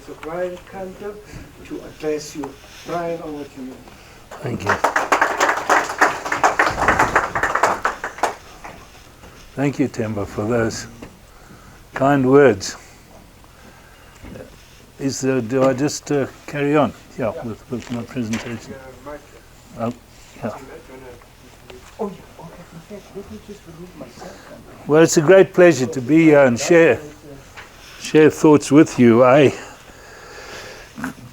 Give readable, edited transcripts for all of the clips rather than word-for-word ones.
Mr. Brian Kantor to address you. Brian, over to you. Thank you. Thank you, Temba, for those kind words. Do I just carry on? Yeah, with my presentation. Yeah. Oh, yeah. Okay. In fact, let me just remove myself. Well, it's a great pleasure to be here and share thoughts with you. I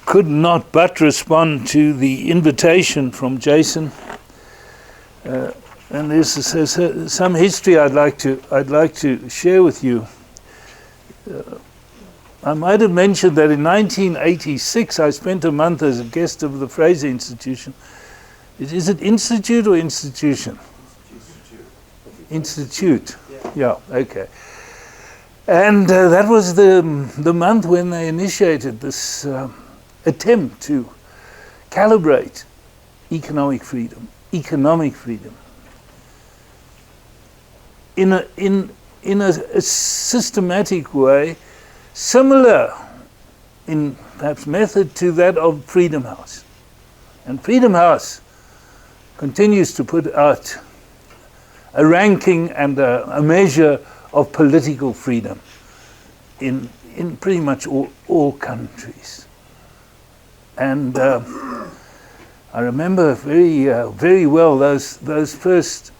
could not but respond to the invitation from Jason, and there's some history I'd like to share with you. I might have mentioned that in 1986 I spent a month as a guest of the Fraser Institution. Is it institute or institution? Institute. Yeah. Okay. And that was the month when they initiated this attempt to calibrate economic freedom in a systematic way, similar in perhaps method to that of Freedom House. And Freedom House continues to put out a ranking and a measure of political freedom in pretty much all countries. And I remember very well those first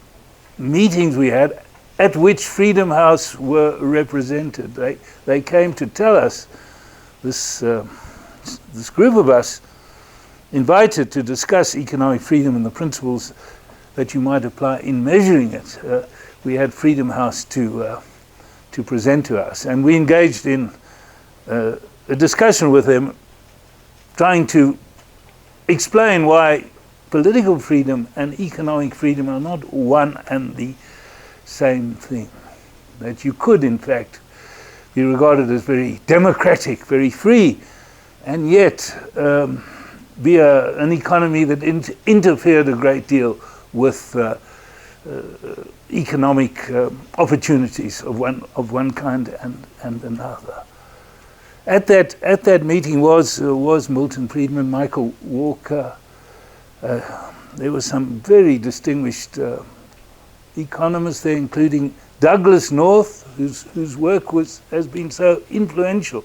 meetings we had at which Freedom House were represented. They came to tell us, this group of us invited to discuss economic freedom and the principles that you might apply in measuring it. We had Freedom House to present to us, and we engaged in a discussion with them, trying to explain why political freedom and economic freedom are not one and the same thing. That you could, in fact, be regarded as very democratic, very free, and yet be an economy that interfered a great deal with economic opportunities of one kind and another. At that meeting was Milton Friedman, Michael Walker. There were some very distinguished economists there, including Douglas North, whose work has been so influential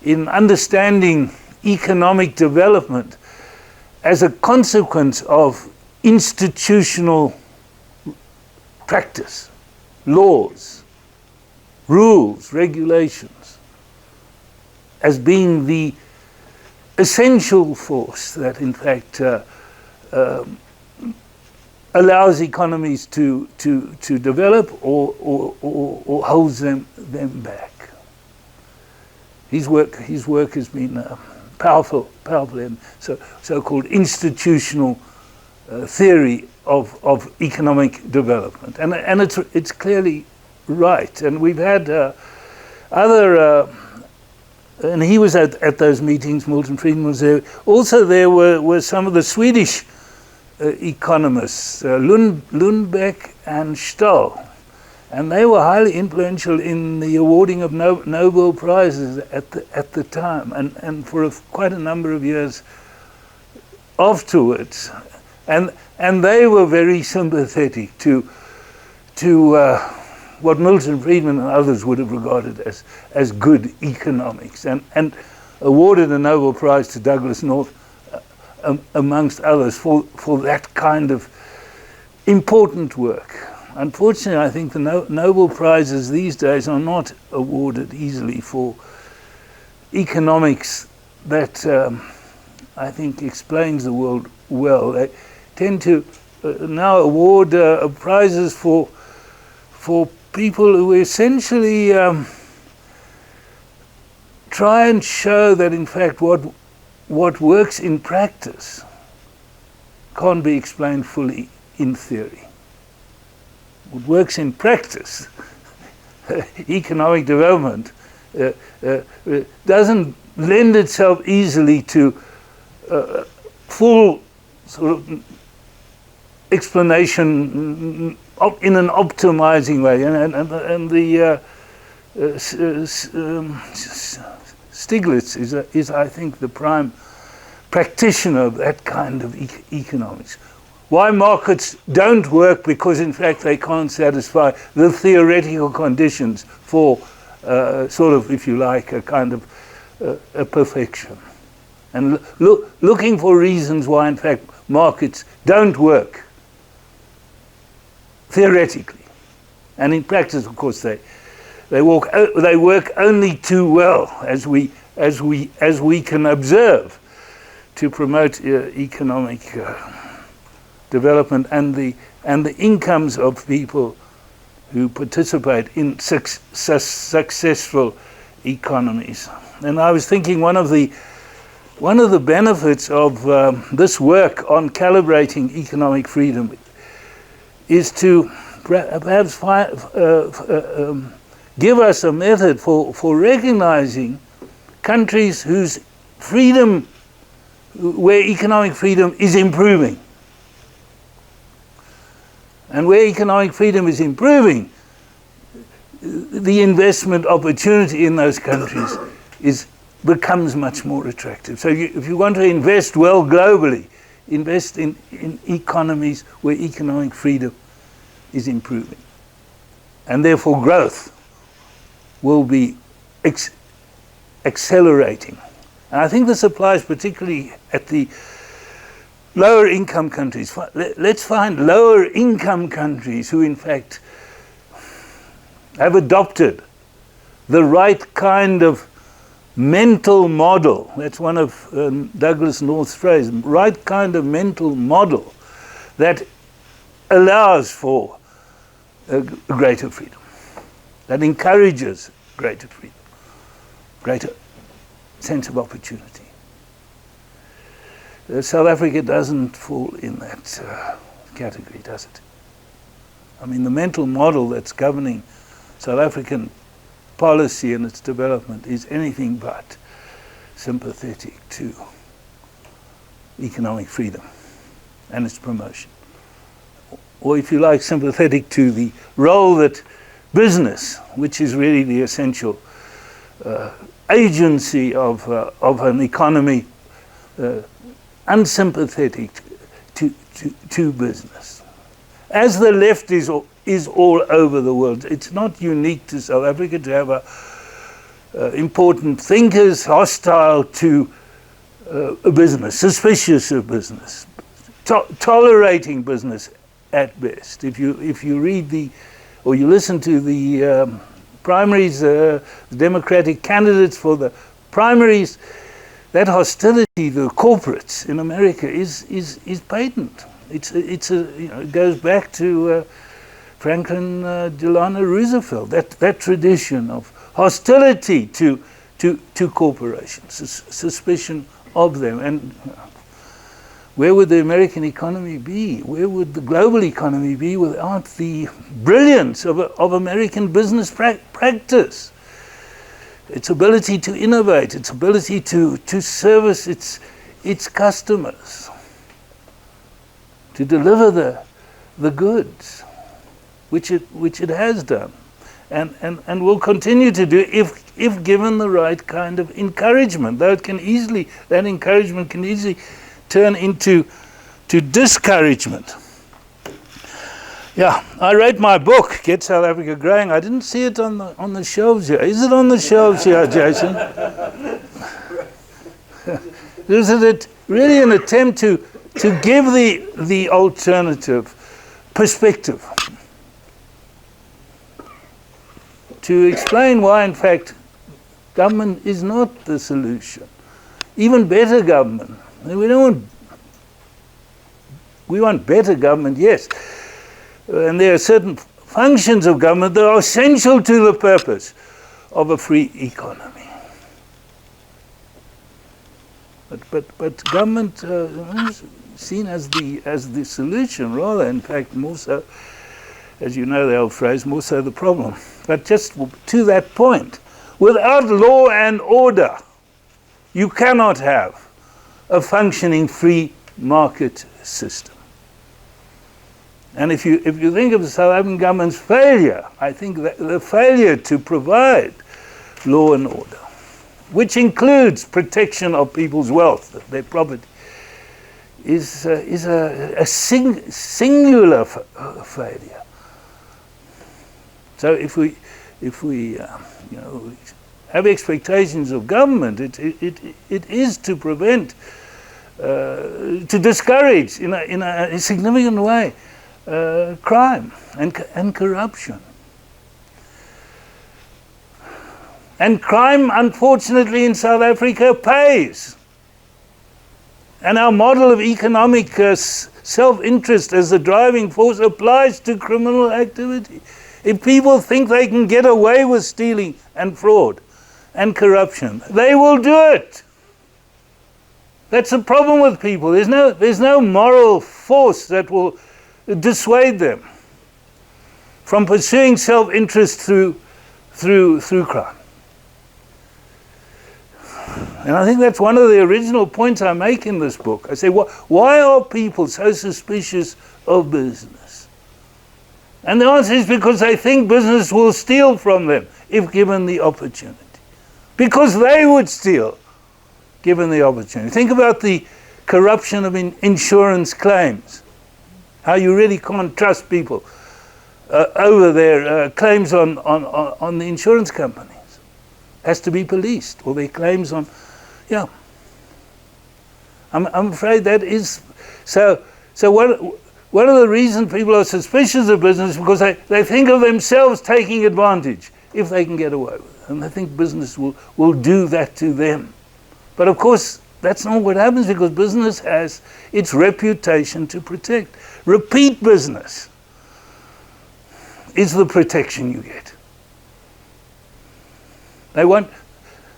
in understanding economic development as a consequence of institutional practice, laws, rules, regulations, as being the essential force that in fact allows economies to develop or holds them back. His work has been powerful in so-called institutional theory of economic development, and it's clearly right. And we've had other, and he was at those meetings. Milton Friedman was there. Also, there were some of the Swedish economists, Lundbeck and Stahl, and they were highly influential in the awarding of Nobel Prizes at the time, and for quite a number of years afterwards. And they were very sympathetic to what Milton Friedman and others would have regarded as good economics, and awarded a Nobel Prize to Douglas North, amongst others, for that kind of important work. Unfortunately, I think the Nobel Prizes these days are not awarded easily for economics that I think explains the world well. They tend to now award prizes for people who essentially try and show that in fact what works in practice can't be explained fully in theory. What works in practice, economic development, doesn't lend itself easily to full sort of explanation in an optimizing way, and the Stiglitz is I think, the prime practitioner of that kind of economics. Why markets don't work, because in fact they can't satisfy the theoretical conditions for sort of, if you like, a kind of a perfection. And looking for reasons why in fact markets don't work theoretically. And in practice, of course, they work only too well, as we can observe, to promote economic development and the incomes of people who participate in successful economies. And I was thinking one of the benefits of this work on calibrating economic freedom is to perhaps give us a method for recognizing countries whose freedom, where economic freedom is improving. And where economic freedom is improving, the investment opportunity in those countries becomes much more attractive. So if you want to invest well globally, invest in economies where economic freedom is improving. And therefore growth will be accelerating. And I think this applies particularly at the lower income countries. Let's find lower income countries who in fact have adopted the right kind of mental model. That's one of Douglas North's phrases, right kind of mental model that allows for greater freedom, that encourages greater freedom, greater sense of opportunity. South Africa doesn't fall in that category, does it? I mean, the mental model that's governing South African policy and its development is anything but sympathetic to economic freedom and its promotion. Or if you like, sympathetic to the role that business, which is really the essential agency of an economy, unsympathetic to business. As the left is all over the world, it's not unique to South Africa to have important thinkers hostile to business, suspicious of business, tolerating business at best. If you read or you listen to the primaries, the Democratic candidates for the primaries, that hostility to corporates in America is patent. It goes back to Franklin Delano Roosevelt. That tradition of hostility to corporations, suspicion of them. And where would the American economy be? Where would the global economy be without the brilliance of American business practice? Its ability to innovate, its ability to service its customers, to deliver the goods, which it has done, and will continue to do if given the right kind of encouragement. Though that encouragement can easily turn into discouragement. Yeah, I wrote my book, Get South Africa Growing. I didn't see it on the shelves here. Is it on the shelves here, Jason? Is it really an attempt to give the alternative perspective? To explain why, in fact, government is not the solution. Even better government. We want better government, yes. And there are certain functions of government that are essential to the purpose of a free economy. But government is seen as the solution, rather, in fact, more so, as you know the old phrase, more so the problem. But just to that point, without law and order, you cannot have a functioning free market system. And if you think of the South African government's failure, I think that the failure to provide law and order which includes protection of people's wealth, their property, is a singular failure. So if we have expectations of government, it is to prevent, to discourage in a significant way crime and corruption. And crime, unfortunately, in South Africa pays. And our model of economic self-interest as the driving force applies to criminal activity. If people think they can get away with stealing and fraud and corruption, they will do it. That's the problem with people. There's no moral force that will dissuade them from pursuing self-interest through crime. And I think that's one of the original points I make in this book. I say, why are people so suspicious of business? And the answer is because they think business will steal from them if given the opportunity. Because they would steal given the opportunity. Think about the corruption of insurance claims. How you really can't trust people over their claims on the insurance companies. Has to be policed, or their claims on, yeah. I'm afraid that is so. One of the reasons people are suspicious of business is because they think of themselves taking advantage if they can get away with it, and they think business will do that to them. But of course, that's not what happens, because business has its reputation to protect. Repeat business is the protection you get. They want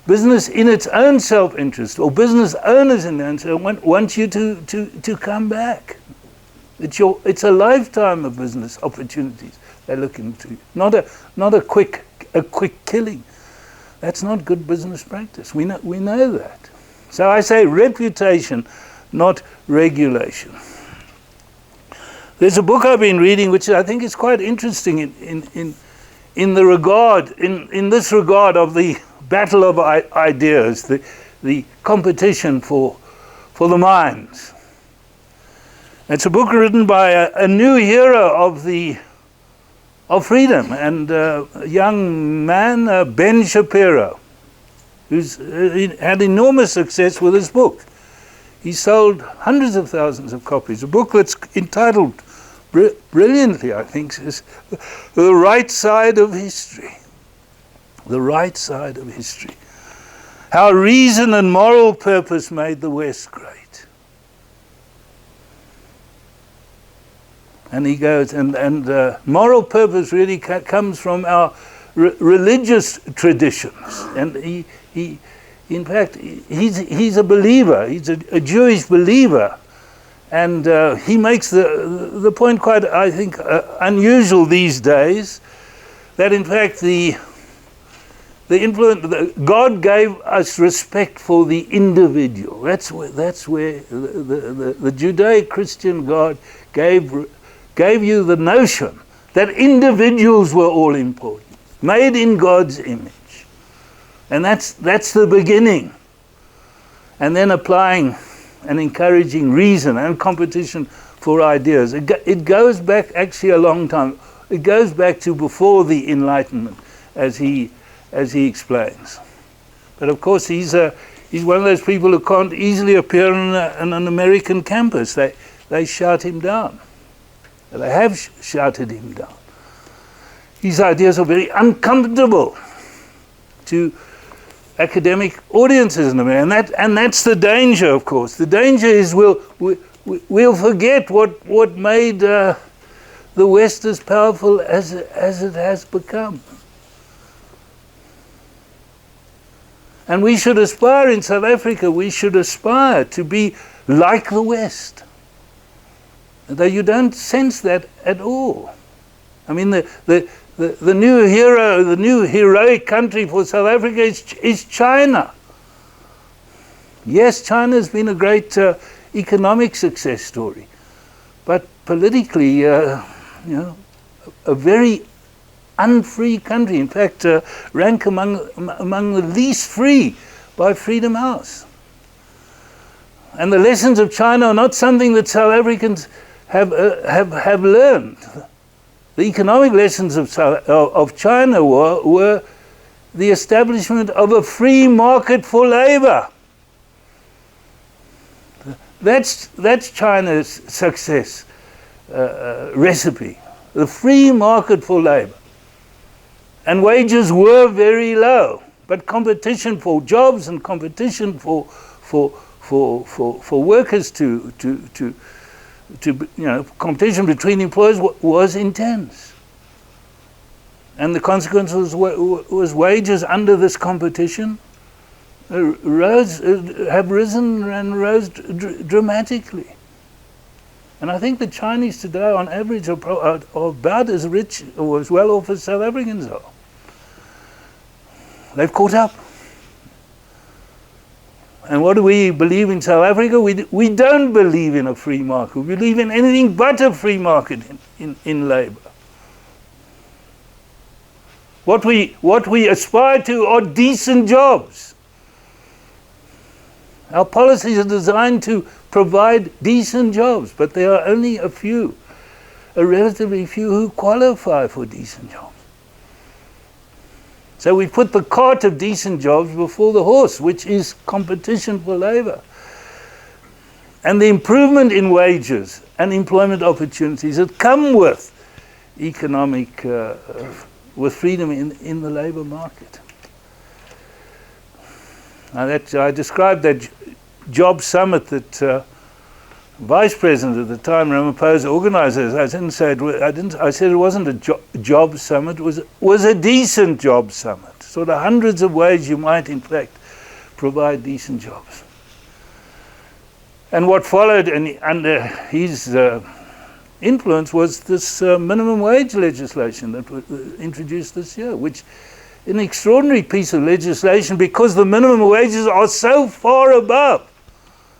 business in its own self-interest, or business owners in their own self want you to come back. It's a lifetime of business opportunities they're looking to. Not a quick killing. That's not good business practice. We know that. So I say reputation, not regulation. There's a book I've been reading which I think is quite interesting in this regard of the battle of ideas, the competition for the minds. It's a book written by a new hero of freedom, and a young man, Ben Shapiro, who's had enormous success with his book. He sold hundreds of thousands of copies. A book that's entitled brilliantly, I think, is The Right Side of History. The Right Side of History. How reason and moral purpose made the West great. And he goes, and moral purpose really comes from our religious traditions. And he in fact, he's a believer. He's a Jewish believer. And he makes the point quite, I think, unusual these days, that in fact the influence, God gave us respect for the individual. That's where the Judeo-Christian God gave you the notion that individuals were all important, made in God's image. And that's the beginning. And then applying and encouraging reason and competition for ideas. It goes back actually a long time. It goes back to before the Enlightenment, as he explains. But of course, he's one of those people who can't easily appear on an American campus. They shout him down. They have shouted him down. His ideas are very uncomfortable to academic audiences in America, and that's the danger, of course. The danger is we'll forget what made the West as powerful as it has become. And we should aspire in South Africa. We should aspire to be like the West. Though you don't sense that at all. I mean, the new hero, the new heroic country for South Africa is China. Yes, China's been a great economic success story, but politically, a very unfree country. In fact, rank among the least free by Freedom House. And the lessons of China are not something that South Africans have learned. The economic lessons of China were the establishment of a free market for labor. That's China's success recipe, the free market for labor. And wages were very low, but competition for jobs and competition for workers competition between employers was intense. And the consequence was wages under this competition have risen and rose dramatically. And I think the Chinese today, on average, are about as rich or as well off as South Africans are. They've caught up. And what do we believe in South Africa? We don't believe in a free market. We believe in anything but a free market in labour. What we aspire to are decent jobs. Our policies are designed to provide decent jobs, but there are only a relatively few who qualify for decent jobs. So we put the cart of decent jobs before the horse, which is competition for labour. And the improvement in wages and employment opportunities that come with economic, with freedom in the labour market. Now I described that job summit that Vice President at the time, Ramaphosa, organised. I didn't say it. I said it wasn't a job summit. It was a decent job summit. Sort of hundreds of ways you might, in fact, provide decent jobs. And what followed under his influence was this minimum wage legislation that was introduced this year, which is an extraordinary piece of legislation because the minimum wages are so far above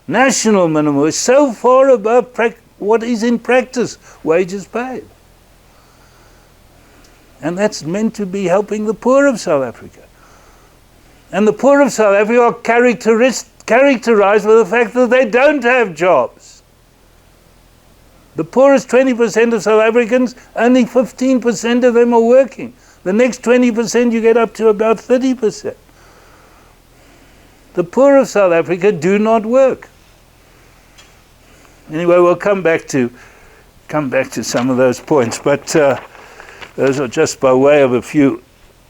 national minimum, is so far above what is in practice wages paid. And that's meant to be helping the poor of South Africa. And the poor of South Africa are characterized by the fact that they don't have jobs. The poorest 20% of South Africans, only 15% of them are working. The next 20% you get up to about 30%. The poor of South Africa do not work. Anyway, we'll come back to some of those points, but those are just by way of a few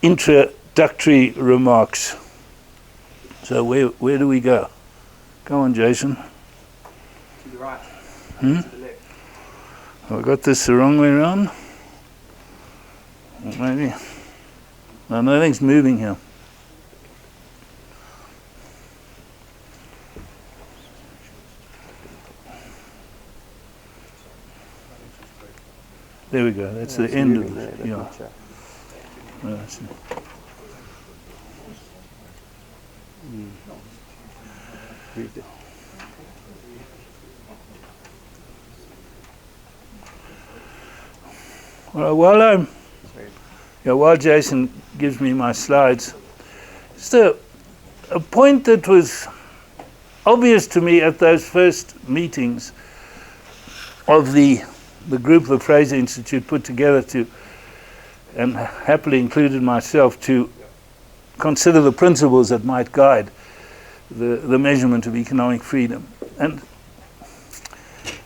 introductory remarks. So where do we go? Go on, Jason. To the right. To the left. Have I got this the wrong way around? Or maybe. No, nothing's moving here. There we go. That's the end of it. Yeah. Well, while Jason gives me my slides, just a point that was obvious to me at those first meetings of the group the Fraser Institute put together to, and happily included myself, to consider the principles that might guide the measurement of economic freedom. And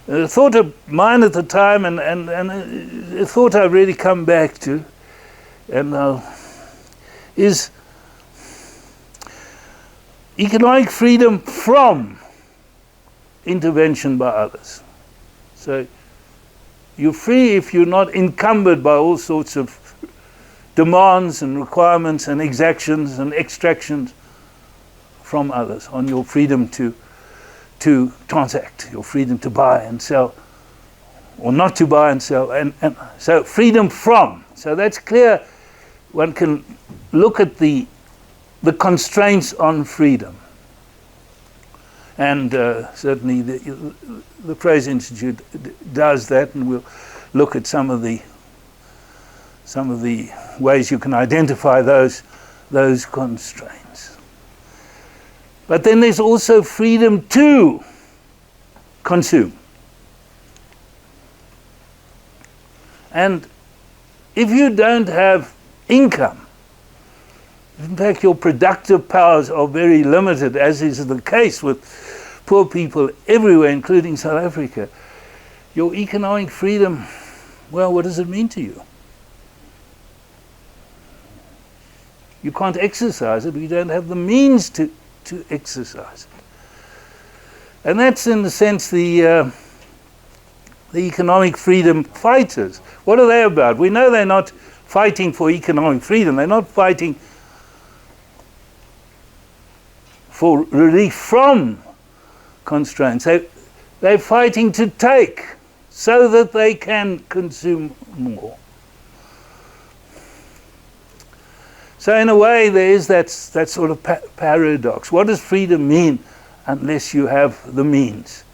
a thought of mine at the time, and a thought I've really come back to, and is economic freedom from intervention by others. So you're free if you're not encumbered by all sorts of demands and requirements and exactions and extractions from others on your freedom to transact, your freedom to buy and sell, or not to buy and sell, and so freedom from. So that's clear. One can look at the constraints on freedom. And certainly the Fraser Institute does that, and we'll look at some of the ways you can identify those constraints. But then there's also freedom to consume. And if you don't have income, in fact your productive powers are very limited, as is the case with poor people everywhere, including South Africa, your economic freedom, well, what does it mean to you? You can't exercise it, but you don't have the means to exercise it. And that's, in a sense, the economic freedom fighters. What are they about? We know they're not fighting for economic freedom. They're not fighting for relief from constraints. They're fighting to take so that they can consume more. So in a way, there is that sort of paradox. What does freedom mean unless you have the means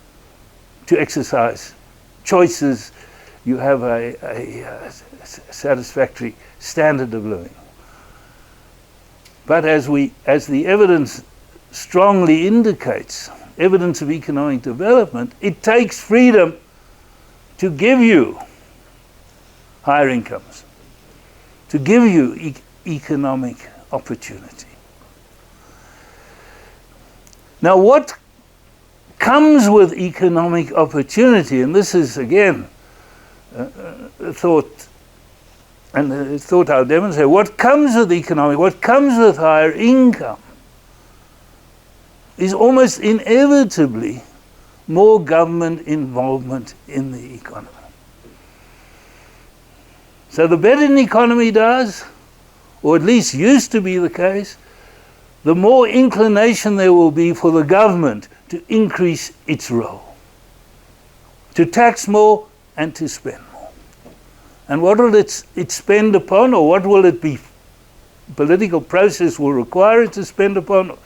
to exercise choices, you have a satisfactory standard of living? But as the evidence strongly indicates, evidence of economic development, it takes freedom to give you higher incomes, to give you economic opportunity. Now, what comes with economic opportunity, and this is again a thought, and a thought I'll demonstrate, what comes with higher income is almost inevitably more government involvement in the economy. So the better an economy does, or at least used to be the case, the more inclination there will be for the government to increase its role, to tax more and to spend more. And what will it spend upon, or what will it be? Political process will require it to spend upon,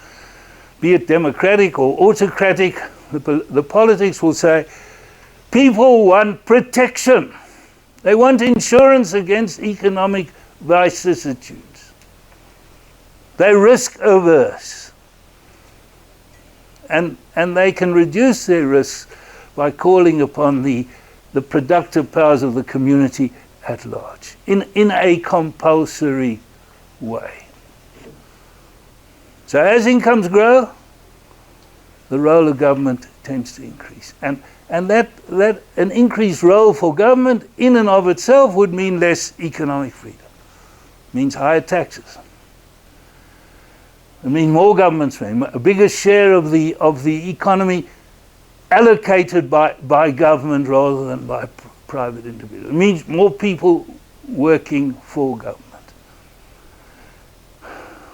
be it democratic or autocratic. The politics will say, people want protection. They want insurance against economic vicissitudes. They're risk averse. And they can reduce their risks by calling upon the productive powers of the community at large in a compulsory way. So as incomes grow, the role of government tends to increase. And that an increased role for government in and of itself would mean less economic freedom. It means higher taxes. It means more government spending, a bigger share of the economy allocated by government rather than by private individuals. It means more people working for government.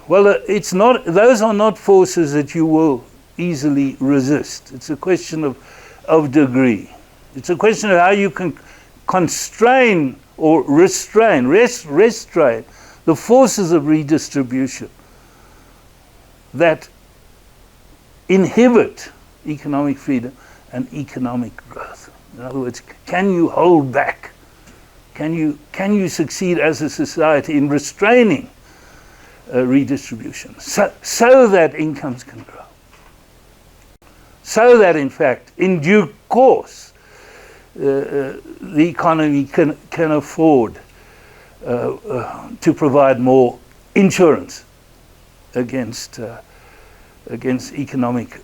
Well, those are not forces that you will easily resist. It's a question of degree. It's a question of how you can constrain or restrain the forces of redistribution that inhibit economic freedom and economic growth. In other words, can you hold back? Can you succeed as a society in restraining redistribution so that incomes can grow? So that, in fact, in due course, the economy can afford to provide more insurance against economic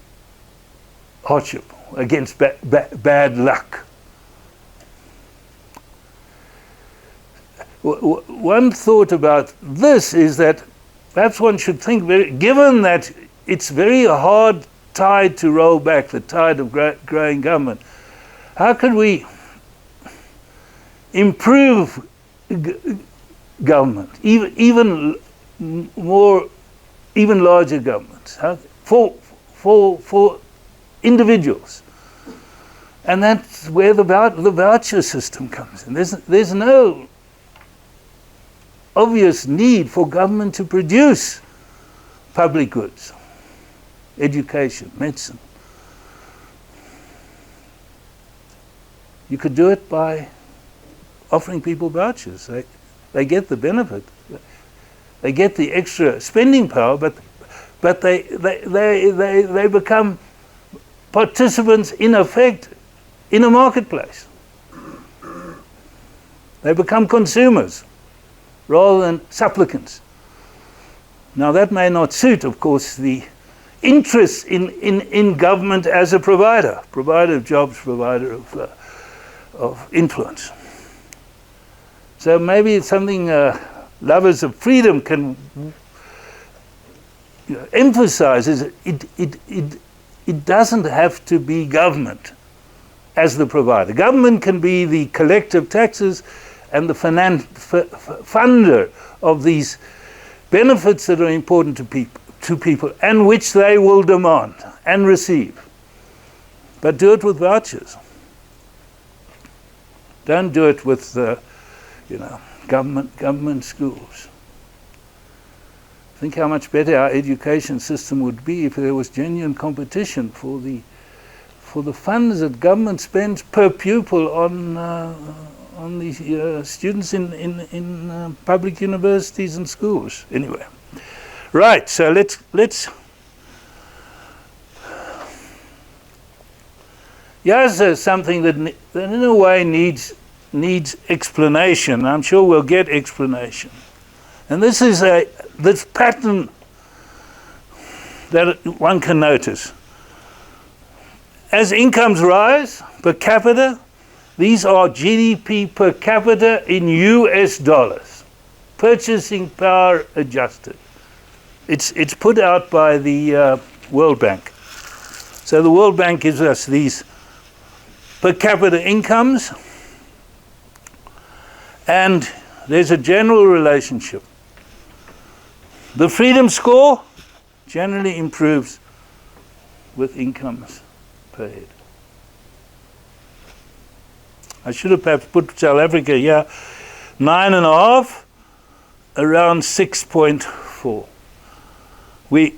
hardship, against bad luck. One thought about this is that perhaps one should think, given that it's very hard tide to roll back, the tide of growing government, how could we improve government, even larger governments, for individuals? And that's where the voucher system comes in. There's no obvious need for government to produce public goods, education, medicine. You could do it by offering people vouchers. They get the benefit. They get the extra spending power, but but they become participants in effect in a marketplace. They become consumers rather than supplicants. Now that may not suit, of course, the interest in government as a provider of jobs, provider of influence. So maybe it's something lovers of freedom can emphasize is it doesn't have to be government as the provider. Government can be the collector of taxes and the funder of these benefits that are important to people and which they will demand and receive. But do it with vouchers. Don't do it with government schools. Think how much better our education system would be if there was genuine competition for the funds that government spends per pupil on the students in public universities and schools. Anyway, right. So let's. Here's something that in a way needs explanation. I'm sure we'll get explanation. And this is this pattern that one can notice. As incomes rise per capita, these are GDP per capita in US dollars, purchasing power adjusted. It's put out by the World Bank. So the World Bank gives us these per capita incomes, and there's a general relationship. The freedom score generally improves with incomes per head. I should have perhaps put South Africa here, 9.5, around 6.4. We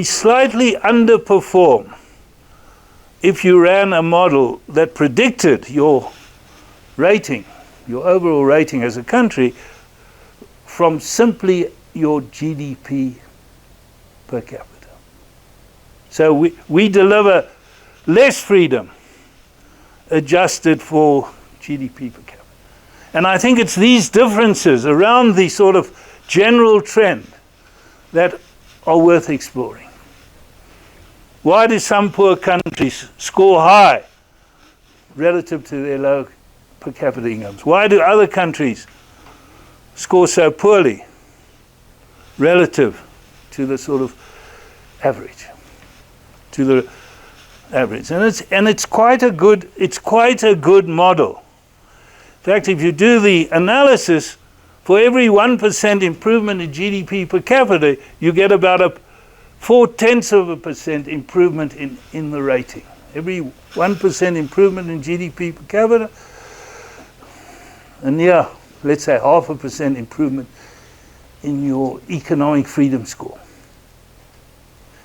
slightly underperform if you ran a model that predicted your rating, your overall rating as a country, from simply your GDP per capita. So we deliver less freedom adjusted for GDP per capita. And I think it's these differences around the sort of general trend that are worth exploring. Why do some poor countries score high relative to their low per capita incomes? Why do other countries score so poorly relative to the sort of average? And it's quite a good model. In fact, if you do the analysis, for every 1% improvement in GDP per capita, you get about a 0.4% improvement in the rating. Every 1% improvement in GDP per capita, and let's say 0.5% improvement in your economic freedom score.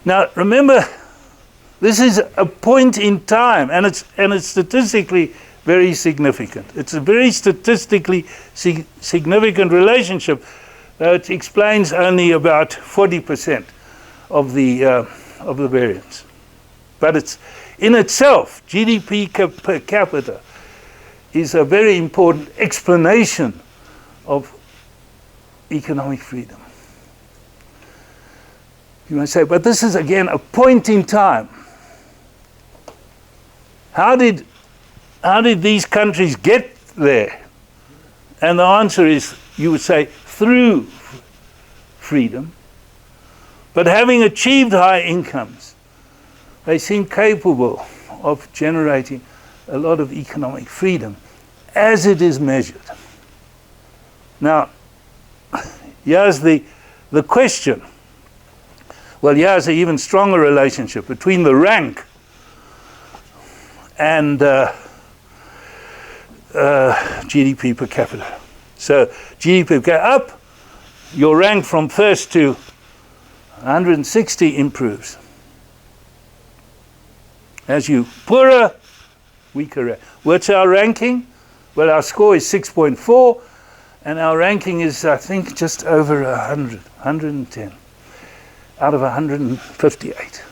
Now, remember, this is a point in time, and it's statistically very significant. It's a very statistically significant relationship. It explains only about 40% of the variance. But it's in itself, GDP per capita is a very important explanation of economic freedom. You might say, but this is again a point in time. How did these countries get there? And the answer is, you would say, through freedom. But having achieved high incomes, they seem capable of generating a lot of economic freedom as it is measured. Now, here's the question. Well, here's an even stronger relationship between the rank and GDP per capita. So GDP per capita up, your rank from first to 160 improves. As you poorer, weaker rank. What's our ranking? Well, our score is 6.4, and our ranking is, I think, just over 100, 110. out of 158.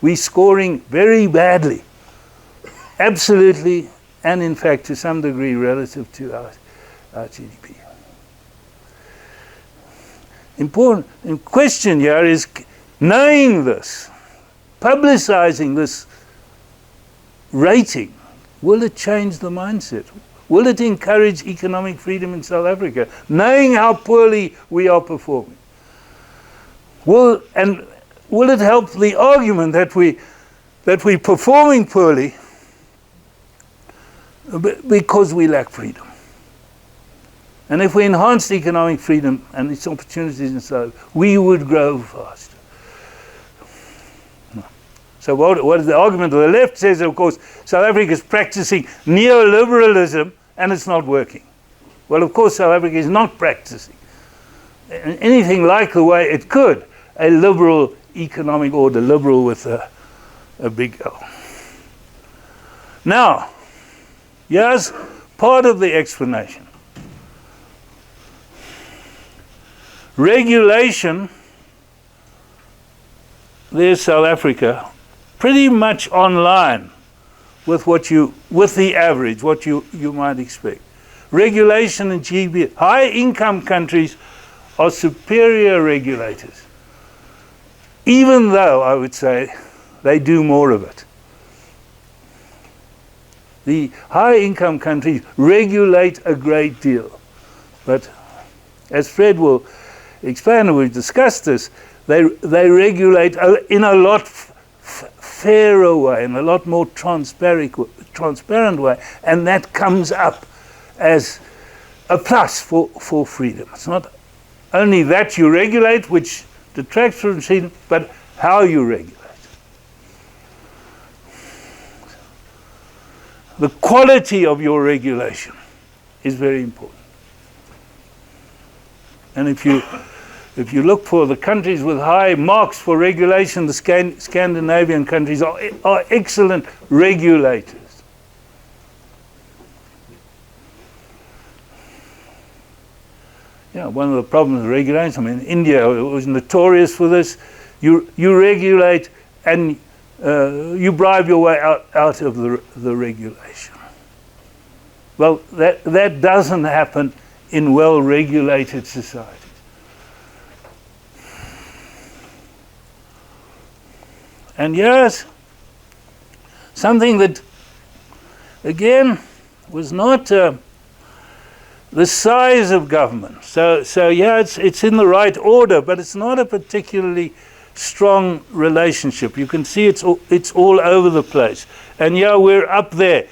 We're scoring very badly, absolutely, and in fact to some degree relative to our GDP. Important question here is, knowing this, publicizing this rating, will it change the mindset? Will it encourage economic freedom in South Africa, knowing how poorly we are performing? Will it help the argument that we're performing poorly because we lack freedom? And if we enhanced economic freedom and its opportunities in South Africa, we would grow faster. So what is the argument of the left says, of course, South Africa is practicing neoliberalism and it's not working. Well, of course, South Africa is not practicing anything like the way it could, a liberal economic order, liberal with a big L. Now, here's part of the explanation. Regulation, there's South Africa, pretty much online with the average, what you might expect. Regulation in GB, high income countries are superior regulators, even though I would say they do more of it. The high income countries regulate a great deal, but as Fred will explain, and we've discussed this, they regulate in a lot fairer way, in a lot more transparent way, and that comes up as a plus for freedom. It's not only that you regulate, which detracts from freedom, but how you regulate. The quality of your regulation is very important. And if you look for the countries with high marks for regulation, the Scandinavian countries are excellent regulators. Yeah, one of the problems with regulation, I mean, India was notorious for this. You regulate and you bribe your way out of the regulation. Well, that doesn't happen in well-regulated societies. And yes, something that, again, was not the size of government. So yeah, it's in the right order, but it's not a particularly strong relationship. You can see it's all over the place. And yeah, we're up there.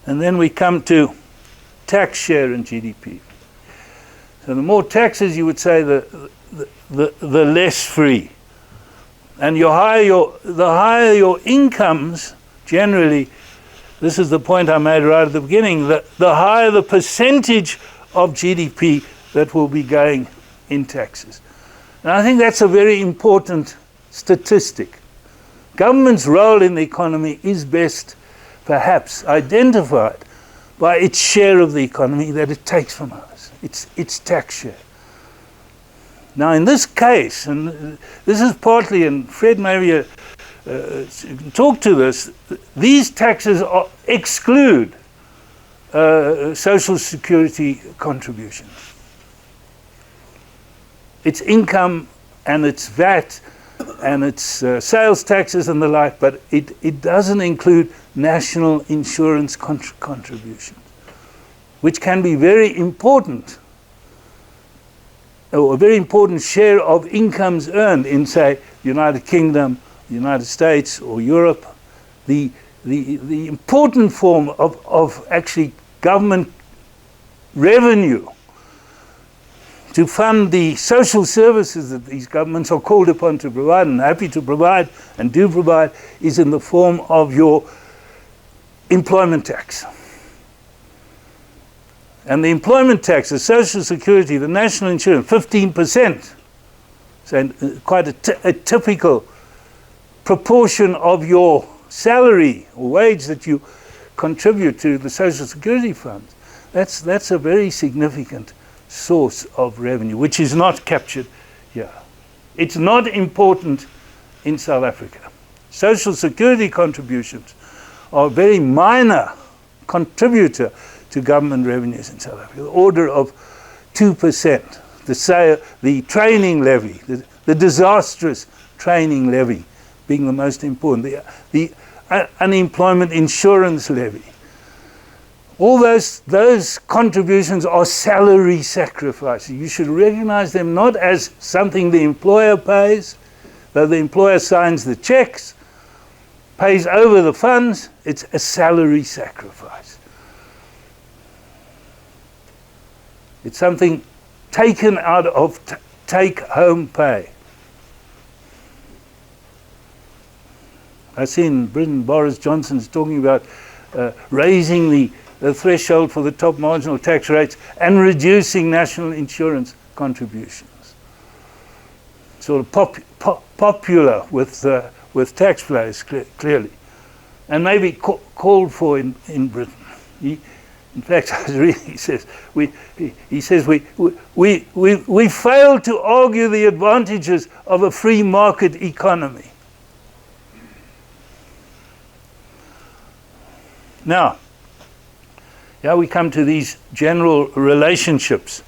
And then we come to tax share in GDP. So the more taxes, you would say, the less free. And the higher your incomes, generally, this is the point I made right at the beginning, the higher the percentage of GDP that will be going in taxes. And I think that's a very important statistic. Government's role in the economy is best, perhaps, identified by its share of the economy that it takes from us, its tax share. Now, in this case, and this is partly, and Fred maybe talk to this, these taxes exclude social security contributions. It's income and it's VAT and it's sales taxes and the like, but it doesn't include national insurance contributions, which can be very important, or a very important share of incomes earned in, say, the United Kingdom, the United States, or Europe. The important form of actually government revenue to fund the social services that these governments are called upon to provide, and happy to provide, and do provide, is in the form of your employment tax. And the employment tax, the social security, the national insurance, 15%. So quite a typical proportion of your salary or wage that you contribute to the Social Security funds. That's a very significant source of revenue, which is not captured here. It's not important in South Africa. Social Security contributions are a very minor contributor to government revenues in South Africa, the order of 2%. The training levy, the disastrous training levy being the most important, the unemployment insurance levy. All those contributions are salary sacrifices. You should recognize them not as something the employer pays, though the employer signs the checks, pays over the funds, it's a salary sacrifice. It's something taken out of take-home pay. I see in Britain Boris Johnson's talking about raising the threshold for the top marginal tax rates and reducing national insurance contributions. Sort of popular with taxpayers, clearly, and maybe called for in Britain. In fact, he says we fail to argue the advantages of a free market economy. Now, here we come to these general relationships.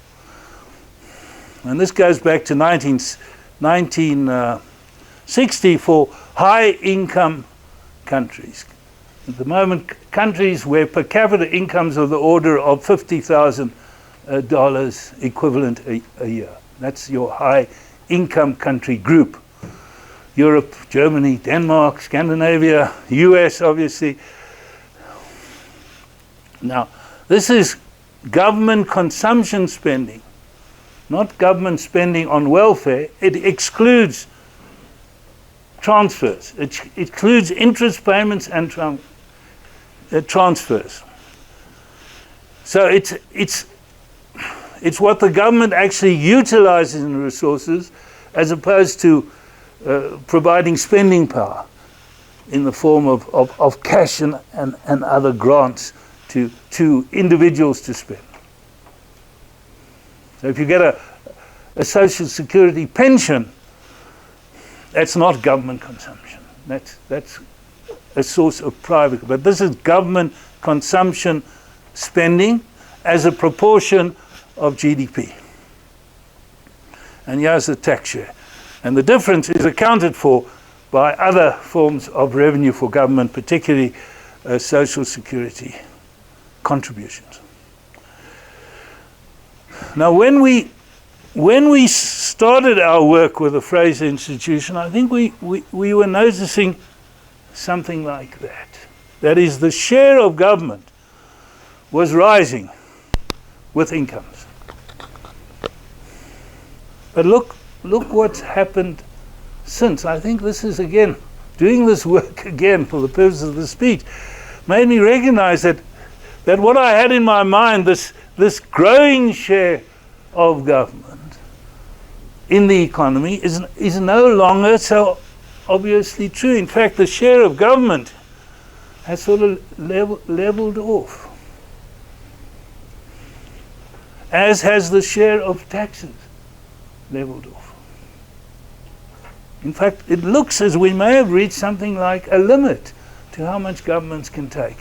And this goes back to 1960 for high-income countries. At the moment, countries where per capita incomes of the order of $50,000 equivalent a year. That's your high-income country group. Europe, Germany, Denmark, Scandinavia, US, obviously. Now, this is government consumption spending, not government spending on welfare. It excludes transfers. It excludes interest payments and transfers. So it's what the government actually utilizes in resources as opposed to providing spending power in the form of cash and other grants to individuals to spend. So if you get a Social Security pension, that's not government consumption. That's a source of private. But this is government consumption spending as a proportion of GDP. And here's the tax share. And the difference is accounted for by other forms of revenue for government, particularly Social Security contributions. Now, when we started our work with the Fraser Institution, I think we were noticing something like that. That is, the share of government was rising with incomes. But look what's happened since. I think this is, again, doing this work again for the purpose of the speech, made me recognize that what I had in my mind, this growing share of government in the economy is no longer so obviously true. In fact, the share of government has sort of leveled off, as has the share of taxes leveled off. In fact, it looks as we may have reached something like a limit to how much governments can take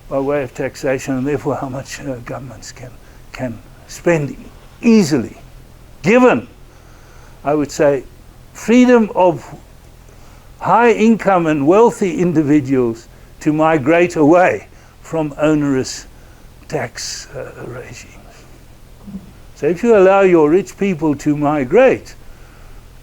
by way of taxation, and therefore how much governments can spend easily, given, I would say, freedom of high income and wealthy individuals to migrate away from onerous tax regimes. So if you allow your rich people to migrate,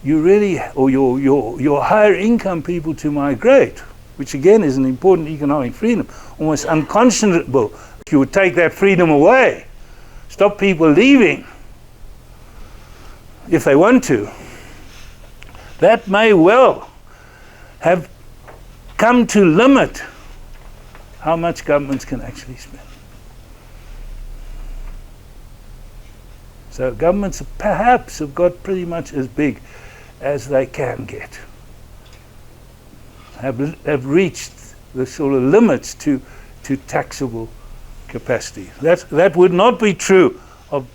you really, or your higher income people to migrate, which again is an important economic freedom, almost unconscionable if you would take that freedom away, stop people leaving if they want to. That may well have come to limit how much governments can actually spend. So governments perhaps have got pretty much as big as they can get, have reached the sort of limits to to taxable capacity. That would not be true of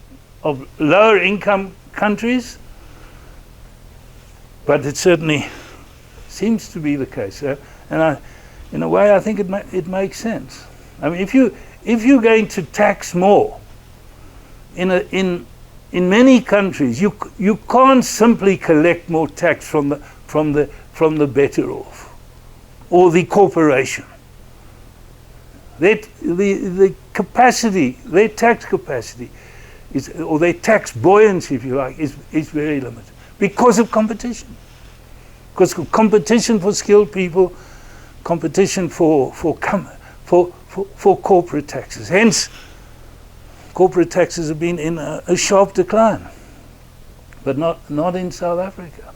lower income countries, but it certainly seems to be the case. In a way, I think it makes sense. I mean, if you're going to tax more in many countries, you can't simply collect more tax from the better off or the corporation. The capacity, their tax capacity, or their tax buoyancy, if you like, is very limited because of competition. Because of competition for skilled people, competition for corporate taxes. Hence, corporate taxes have been in a sharp decline, but not in South Africa.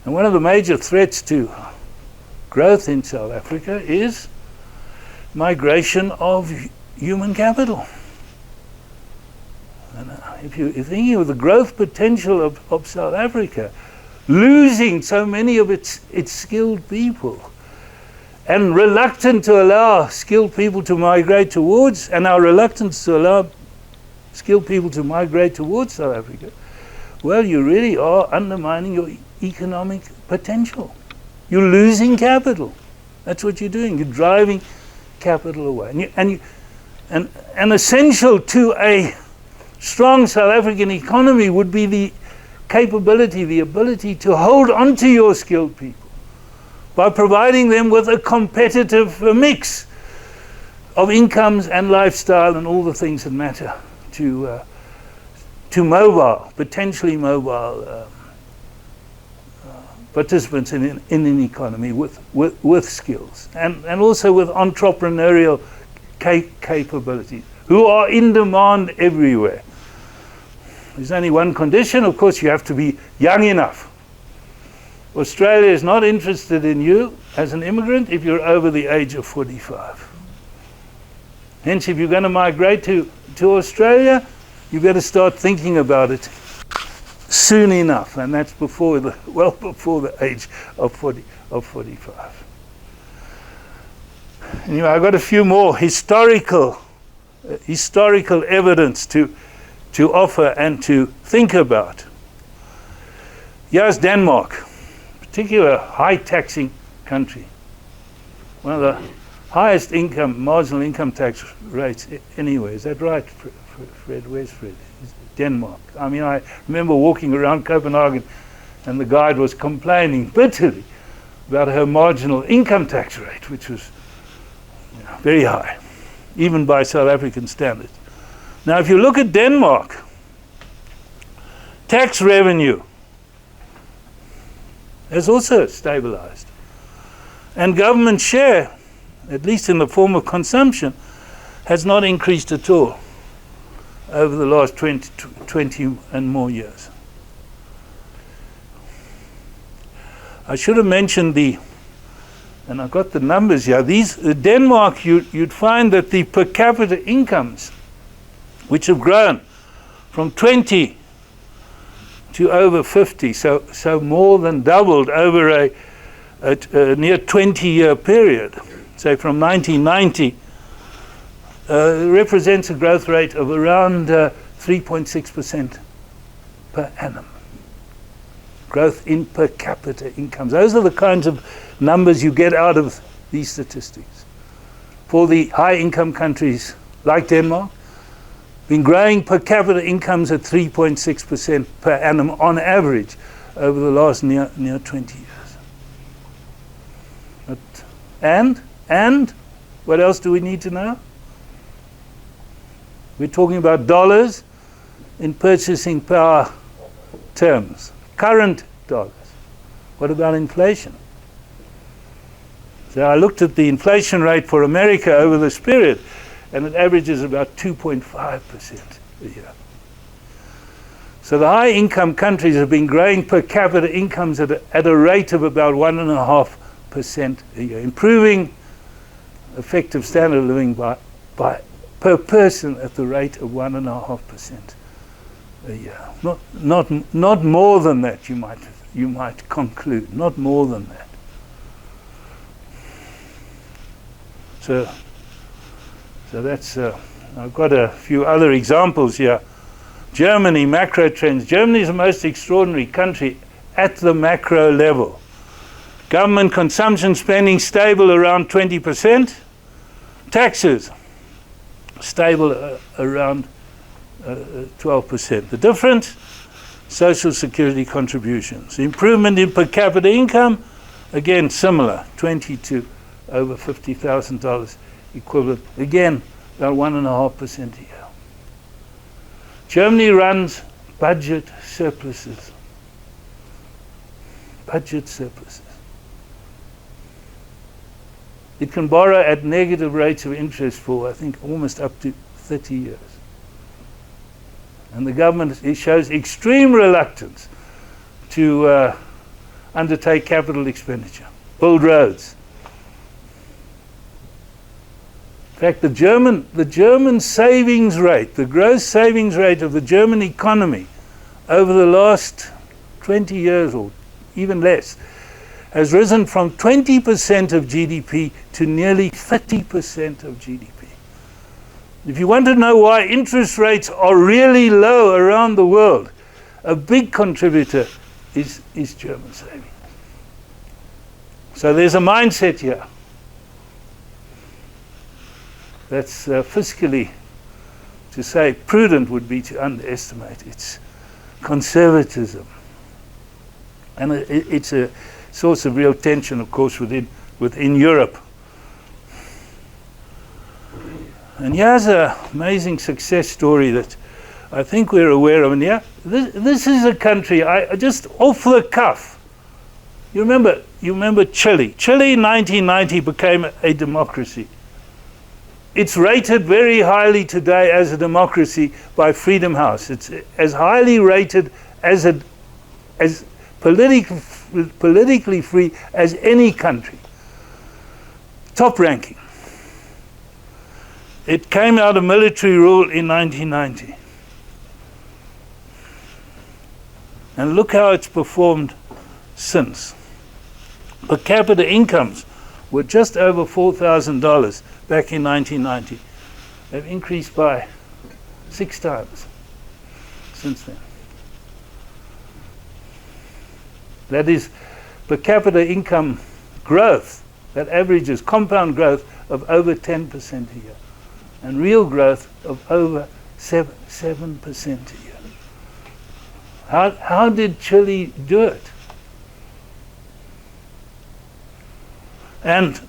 And one of the major threats to growth in South Africa is migration of human capital. And if you're thinking of the growth potential of South Africa, losing so many of its skilled people, and reluctant to allow skilled people to migrate towards, and our reluctance to allow skilled people to migrate towards South Africa, well, you really are undermining your economic potential. You're losing capital. That's what you're doing. You're driving capital away. And essential to a strong South African economy would be the capability, the ability to hold on to your skilled people by providing them with a competitive mix of incomes and lifestyle and all the things that matter to potentially mobile participants in an economy with skills and also with entrepreneurial capabilities, who are in demand everywhere. There's only one condition, of course, you have to be young enough. Australia is not interested in you as an immigrant if you're over the age of 45. Hence, if you're going to migrate to Australia, you've got to start thinking about it soon enough, and that's well before the age of 45. Anyway, I've got a few more historical evidence to offer and to think about. Here's Denmark, particular high taxing country. One of the highest marginal income tax rates anywhere. Is that right, Fred? Where's Fred? Denmark. I mean, I remember walking around Copenhagen and the guide was complaining bitterly about her marginal income tax rate, which was very high, even by South African standards. Now, if you look at Denmark, tax revenue has also stabilized. And government share, at least in the form of consumption, has not increased at all over the last 20 and more years. I should have mentioned and I've got the numbers here. Denmark, you'd find that the per capita incomes, which have grown from 20 to over 50, so more than doubled over a near 20-year period, say from 1990, represents a growth rate of around 3.6% per annum. Growth in per capita incomes. Those are the kinds of numbers you get out of these statistics. For the high-income countries like Denmark, been growing per capita incomes at 3.6% per annum on average over the last near 20 years. And what else do we need to know? We're talking about dollars in purchasing power terms, current dollars. What about inflation? So I looked at the inflation rate for America over this period, and it averages about 2.5% a year. So the high-income countries have been growing per capita incomes at a rate of about 1.5% a year, improving effective standard of living by per person at the rate of 1.5% a year. Not more than that, you might conclude. Not more than that. So that's, I've got a few other examples here. Germany, macro trends. Germany is the most extraordinary country at the macro level. Government consumption spending stable around 20%. Taxes stable around 12%. The difference, social security contributions. Improvement in per capita income, again similar, 20 to over $50,000 equivalent. Again, about 1.5% a year. Germany runs budget surpluses. Budget surpluses. It can borrow at negative rates of interest for, I think, almost up to 30 years. And the government, it shows extreme reluctance to undertake capital expenditure, build roads. In fact, the German savings rate, the gross savings rate of the German economy over the last 20 years or even less has risen from 20% of GDP to nearly 30% of GDP. If you want to know why interest rates are really low around the world, a big contributor is German savings. So there's a mindset here that's fiscally, to say prudent would be to underestimate. It's conservatism. And it's a source of real tension, of course, within Europe. And here's an amazing success story that I think we're aware of. And yeah, this is a country, I just off the cuff. You remember Chile. Chile in 1990 became a democracy. It's rated very highly today as a democracy by Freedom House. It's as highly rated as politically free as any country. Top ranking. It came out of military rule in 1990. And look how it's performed since. Per capita incomes were just over $4,000 back in 1990. They've increased by 6 times since then. That is per capita income growth that averages compound growth of over 10% a year and real growth of over 7% a year. How did Chile do it? And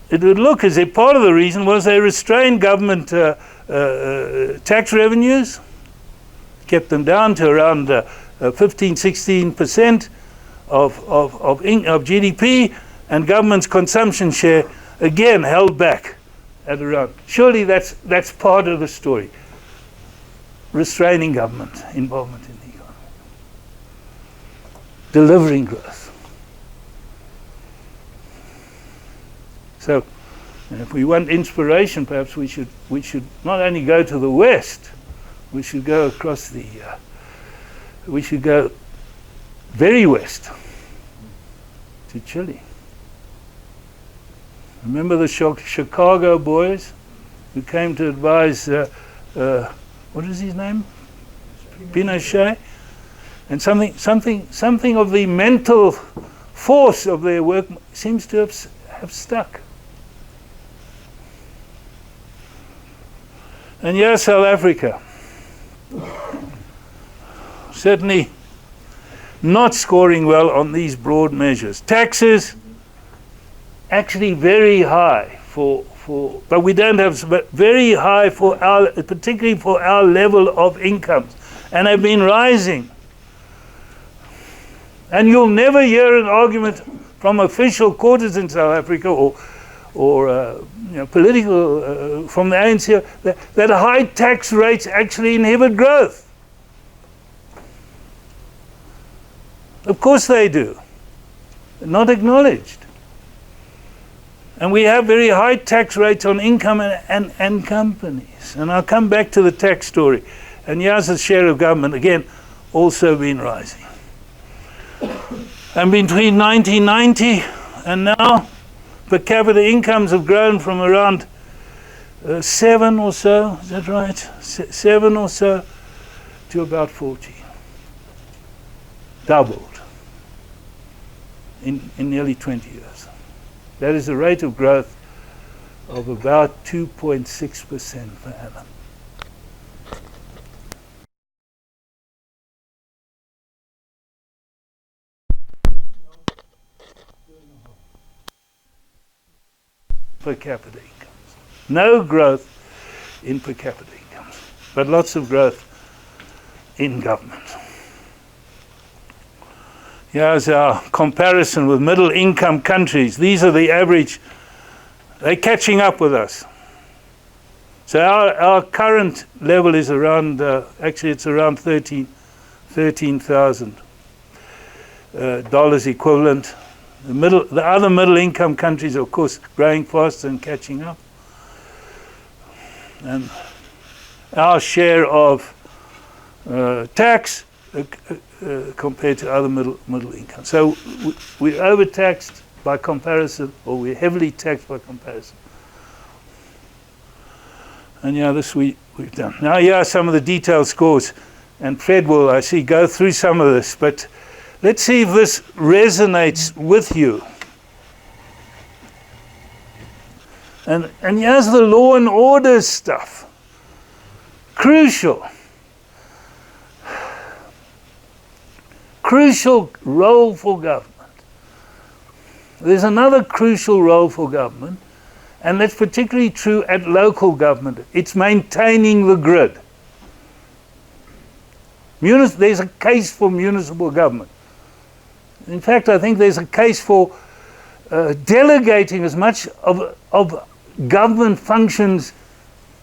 it would look as if part of the reason was they restrained government tax revenues, kept them down to around 15-16% of GDP, and government's consumption share again held back at around. Surely that's part of the story. Restraining government involvement in the economy. Delivering growth. So, if we want inspiration, perhaps we should not only go to the West, we should go across we should go very west to Chile. Remember the Chicago boys who came to advise, what is his name? Pinochet? And something of the mental force of their work seems to have stuck. And yes, South Africa. Certainly not scoring well on these broad measures. Taxes, actually very high but we don't have, but very high particularly for our level of incomes, and have been rising. And you'll never hear an argument from official quarters in South Africa or political from the ANC that high tax rates actually inhibit growth. Of course they do. Not acknowledged. And we have very high tax rates on income and companies. And I'll come back to the tax story. And here's the share of government, again, also been rising. And between 1990 and now, per capita incomes have grown from around 7 or so, is that right? 7 or so to about 40. Doubled in nearly 20 years. That is a rate of growth of about 2.6% per annum. Per capita incomes. No growth in per capita incomes, but lots of growth in government. Here's our comparison with middle income countries. These are the average. They're catching up with us. So our current level is around, actually it's around $13,000 equivalent. The other middle income countries are, of course, growing faster and catching up. And our share of tax compared to other middle income. So we're overtaxed by comparison, or we're heavily taxed by comparison. And yeah, this we've done. Now here are some of the detailed scores, and Fred will, I see, go through some of this, but let's see if this resonates with you. And here's the law and order stuff. Crucial. Crucial role for government. There's another crucial role for government, and that's particularly true at local government. It's maintaining the grid. There's a case for municipal government. In fact, I think there's a case for delegating as much of government functions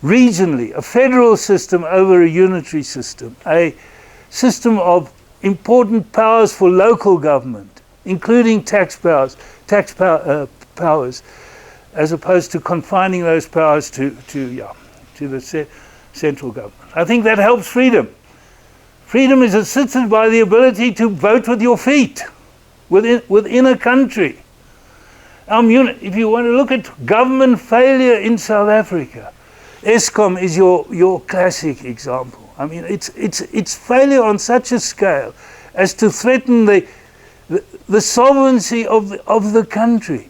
regionally, a federal system over a unitary system, a system of important powers for local government, including tax powers, as opposed to confining those powers to the central government. I think that helps freedom. Freedom is assisted by the ability to vote with your feet within a country. If you want to look at government failure in South Africa, Eskom is your classic example. I mean, it's failure on such a scale as to threaten the solvency of the country,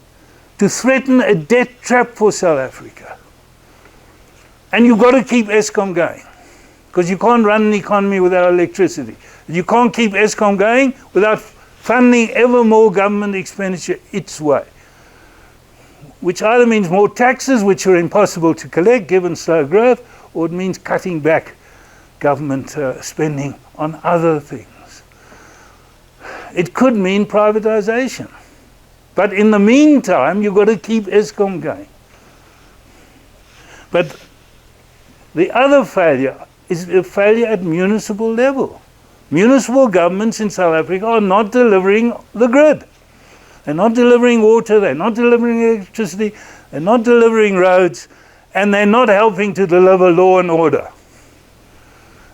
to threaten a debt trap for South Africa. And you've got to keep Eskom going, because you can't run an economy without electricity. You can't keep Eskom going without funding ever more government expenditure its way, which either means more taxes, which are impossible to collect given slow growth, or it means cutting back government spending on other things. It could mean privatization. But in the meantime, you've got to keep Eskom going. But the other failure is a failure at municipal level. Municipal governments in South Africa are not delivering the grid. They're not delivering water, they're not delivering electricity, they're not delivering roads, and they're not helping to deliver law and order.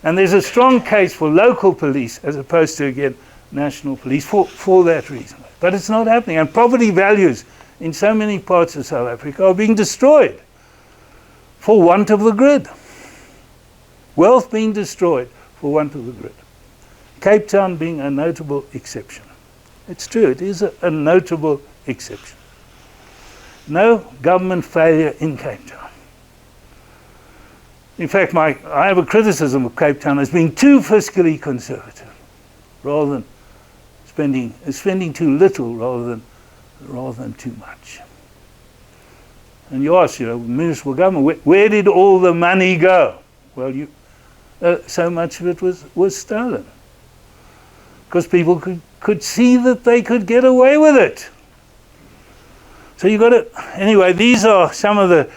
And there's a strong case for local police as opposed to, again, national police for that reason. But it's not happening. And property values in so many parts of South Africa are being destroyed for want of the grid. Wealth being destroyed for want of the grid. Cape Town being a notable exception. It's true, it is a notable exception. No government failure in Cape Town. In fact, I have a criticism of Cape Town as being too fiscally conservative, rather than spending too little rather than too much. And you ask, municipal government, where did all the money go? Well, so much of it was stolen, because people could see that they could get away with it. So you got to, anyway, these are some of the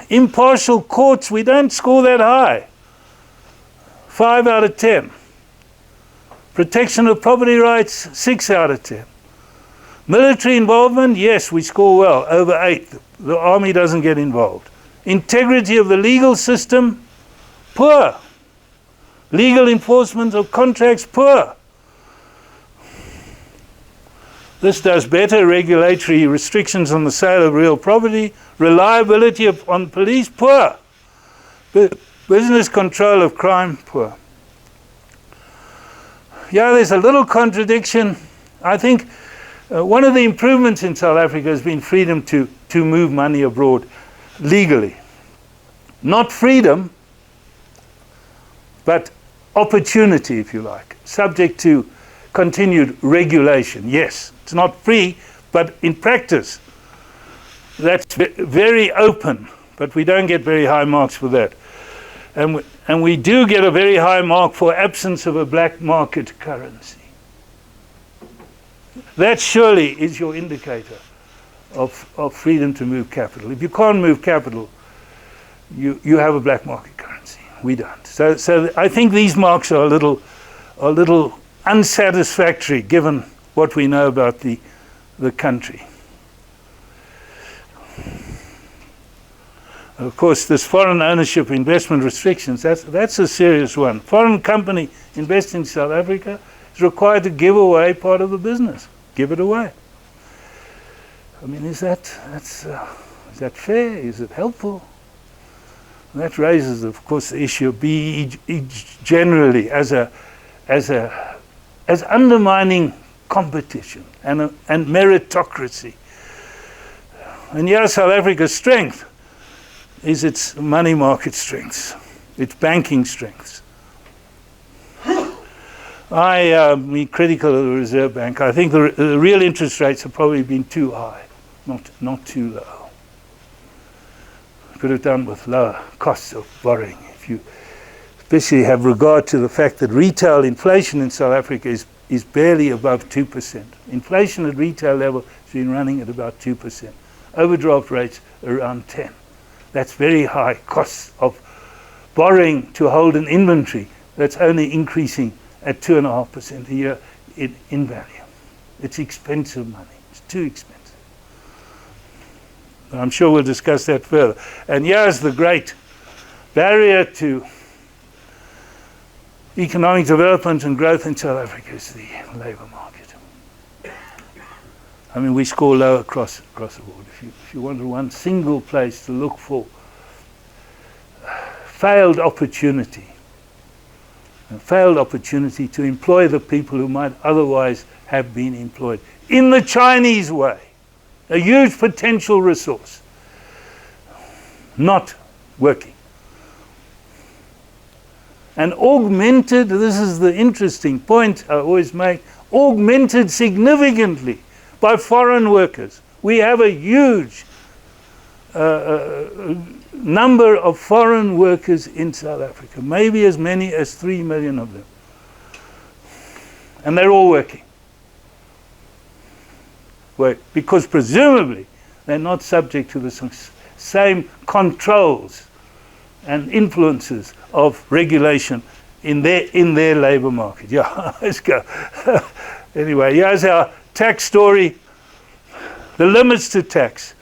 impartial courts. We don't score that high. 5 out of 10. Protection of property rights, 6 out of 10. Military involvement, yes, we score well, over 8. The army doesn't get involved. Integrity of the legal system, poor. Legal enforcement of contracts, poor. This does better regulatory restrictions on the sale of real property, reliability on police, poor. Business control of crime, poor. Yeah, there's a little contradiction. I think one of the improvements in South Africa has been freedom to move money abroad legally. Not freedom, but opportunity, if you like, subject to continued regulation. Yes, it's not free, but in practice, that's very open, but we don't get very high marks for that. And we do get a very high mark for absence of a black market currency. That surely is your indicator of freedom to move capital. If you can't move capital, you have a black market currency. We don't. So I think these marks are a little unsatisfactory given what we know about the country. Of course, this foreign ownership investment restrictions, that's a serious one. Foreign company investing in South Africa is required to give away part of the business. Give it away. I mean, is that fair? Is it helpful? That raises, of course, the issue of BEE generally as undermining competition and meritocracy. And yeah, South Africa's strength is its money market strengths, its banking strengths. I'm critical of the Reserve Bank. I think the real interest rates have probably been too high, not too low. Could have done with lower costs of borrowing. If you especially have regard to the fact that retail inflation in South Africa is barely above 2%. Inflation at retail level has been running at about 2%. Overdraft rates around 10%. That's very high costs of borrowing to hold an inventory that's only increasing at 2.5% a year in value. It's expensive money. It's too expensive. But I'm sure we'll discuss that further. And here's the great barrier to economic development and growth in South Africa is the labour market. I mean, we score low across the board. If you wanted one single place to look for failed opportunity to employ the people who might otherwise have been employed in the Chinese way, a huge potential resource, not working. And augmented, this is the interesting point I always make, augmented significantly by foreign workers. We have a huge number of foreign workers in South Africa, maybe as many as 3 million of them. And they're all working. Because presumably they're not subject to the same controls and influences of regulation in their labour market. Yeah, let's go. Anyway, here's our tax story. The limits to tax.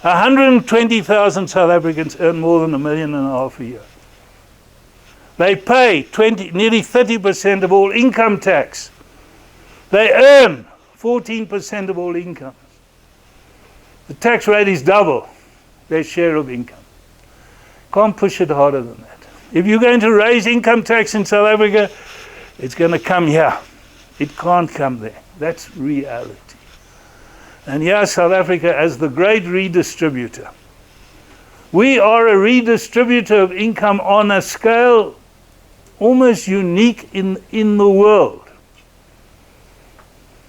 120,000 South Africans earn more than $1.5 million a year. They pay nearly 30% of all income tax. They earn 14% of all incomes. The tax rate is double their share of income. Can't push it harder than that. If you're going to raise income tax in South Africa, it's going to come here. It can't come there. That's reality. And here South Africa as the great redistributor. We are a redistributor of income on a scale almost unique in the world.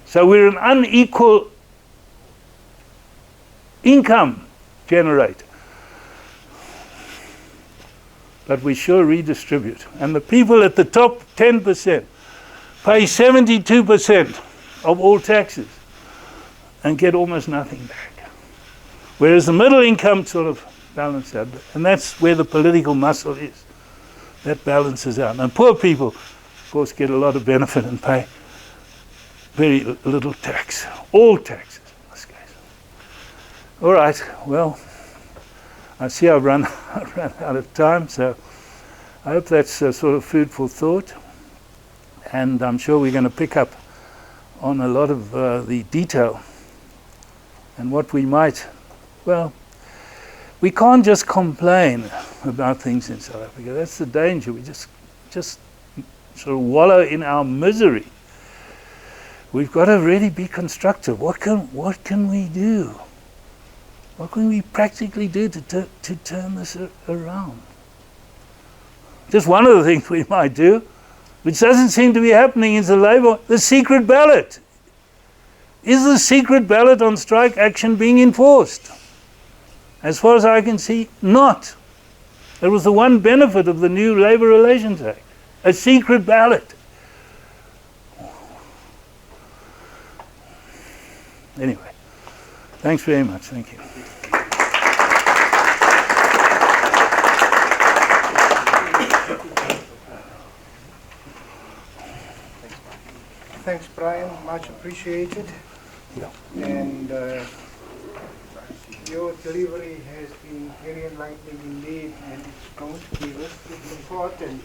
So we're an unequal income generator. But we sure redistribute. And the people at the top 10% pay 72% of all taxes and get almost nothing back. Whereas the middle income sort of balance out. And that's where the political muscle is. That balances out. And poor people, of course, get a lot of benefit and pay very little tax. All taxes in this case. All right, well, I see I've run out of time, so I hope that's sort of food for thought. And I'm sure we're going to pick up on a lot of the detail and what we might, well, we can't just complain about things in South Africa. That's the danger. We just sort of wallow in our misery. We've got to really be constructive. What can we do? What can we practically do to turn this around? Just one of the things we might do, which doesn't seem to be happening, is the secret ballot. Is the secret ballot on strike action being enforced? As far as I can see, not. That was the one benefit of the new Labour Relations Act, a secret ballot. Anyway, thanks very much. Thank you. Thanks, Brian. Much appreciated. Yeah. And your delivery has been very enlightening indeed, and it's going to be listed in thought and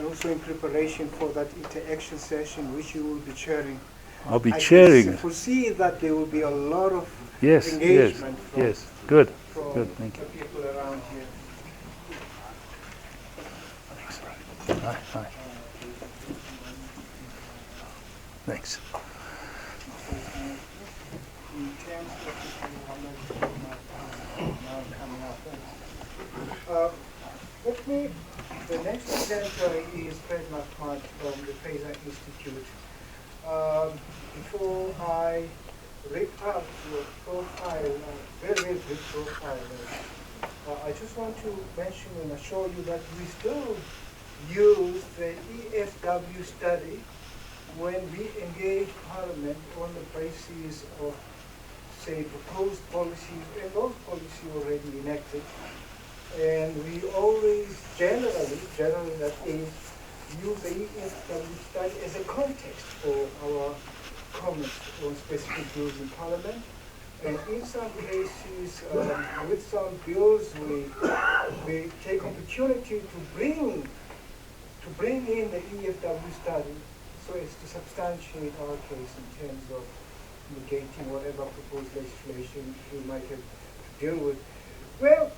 also in preparation for that interaction session which you will be chairing. I'll be chairing I it. foresee that there will be a lot of Yes, engagement yes. Good. from Good, thank the you. people around here. Hi. Thanks. In terms of now coming up, the next presenter is Fred McMahon from the Fraser Institute. Before I read out your profile, very, very brief profile, I just want to mention and assure you that we still use the EFW study when we engage Parliament on the basis of, say, proposed policies and those policies already enacted. And we always generally that is, use the EFW study as a context for our comments on specific bills in Parliament. And in some cases, with some bills, we take opportunity to bring in the EFW study so as to substantiate our case in terms of negating whatever proposed legislation we might have to deal with. Well,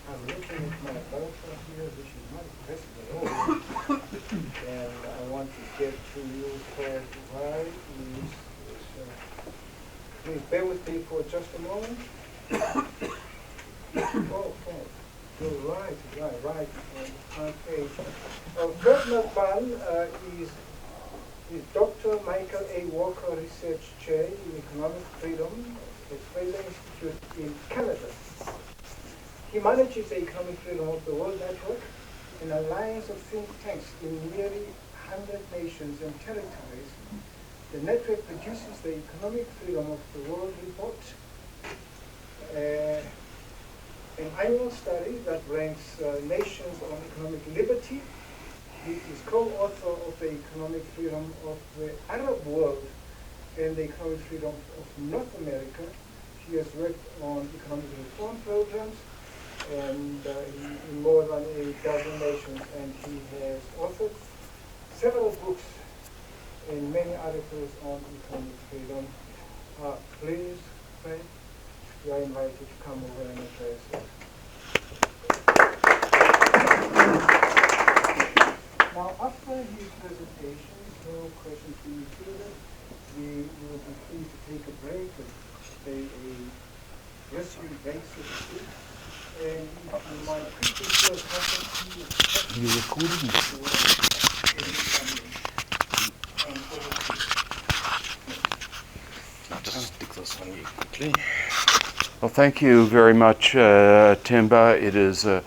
I'm looking at my author here, which is not impressive at all. And I want to get to you first. Why is please bear with me for just a moment. Okay. You're right on the front page. Fred McMahon is Dr. Michael A. Walker Research Chair in Economic Freedom at Fraser Institute in Canada. He manages the Economic Freedom of the World Network, an alliance of think tanks in nearly 100 nations and territories. The network produces the Economic Freedom of the World Report, an annual study that ranks nations on economic liberty. He is co-author of the Economic Freedom of the Arab world and the Economic Freedom of North America. He has worked on economic reform programs and in more than a dozen nations, and he has authored several books and many articles on economic freedom. Please, Fred, you are invited to come over and address us. Now, after his presentation, no questions being fielded, we will be pleased to take a break and a rescue break, so to speak. And you might quickly show a couple You recording? I'll just stick this on you quickly. Well, thank you very much, Timba. It is a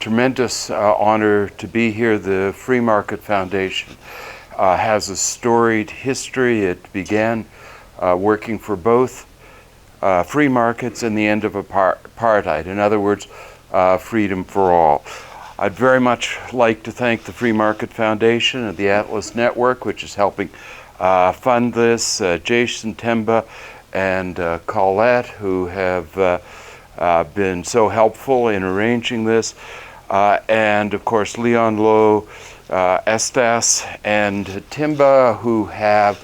tremendous honor to be here. The Free Market Foundation has a storied history. It began working for both free markets and the end of apartheid. In other words, freedom for all. I'd very much like to thank the Free Market Foundation and the Atlas Network, which is helping fund this, Jason Temba and Colette, who have been so helpful in arranging this, and of course Leon Lowe, Estes, and Timba, who have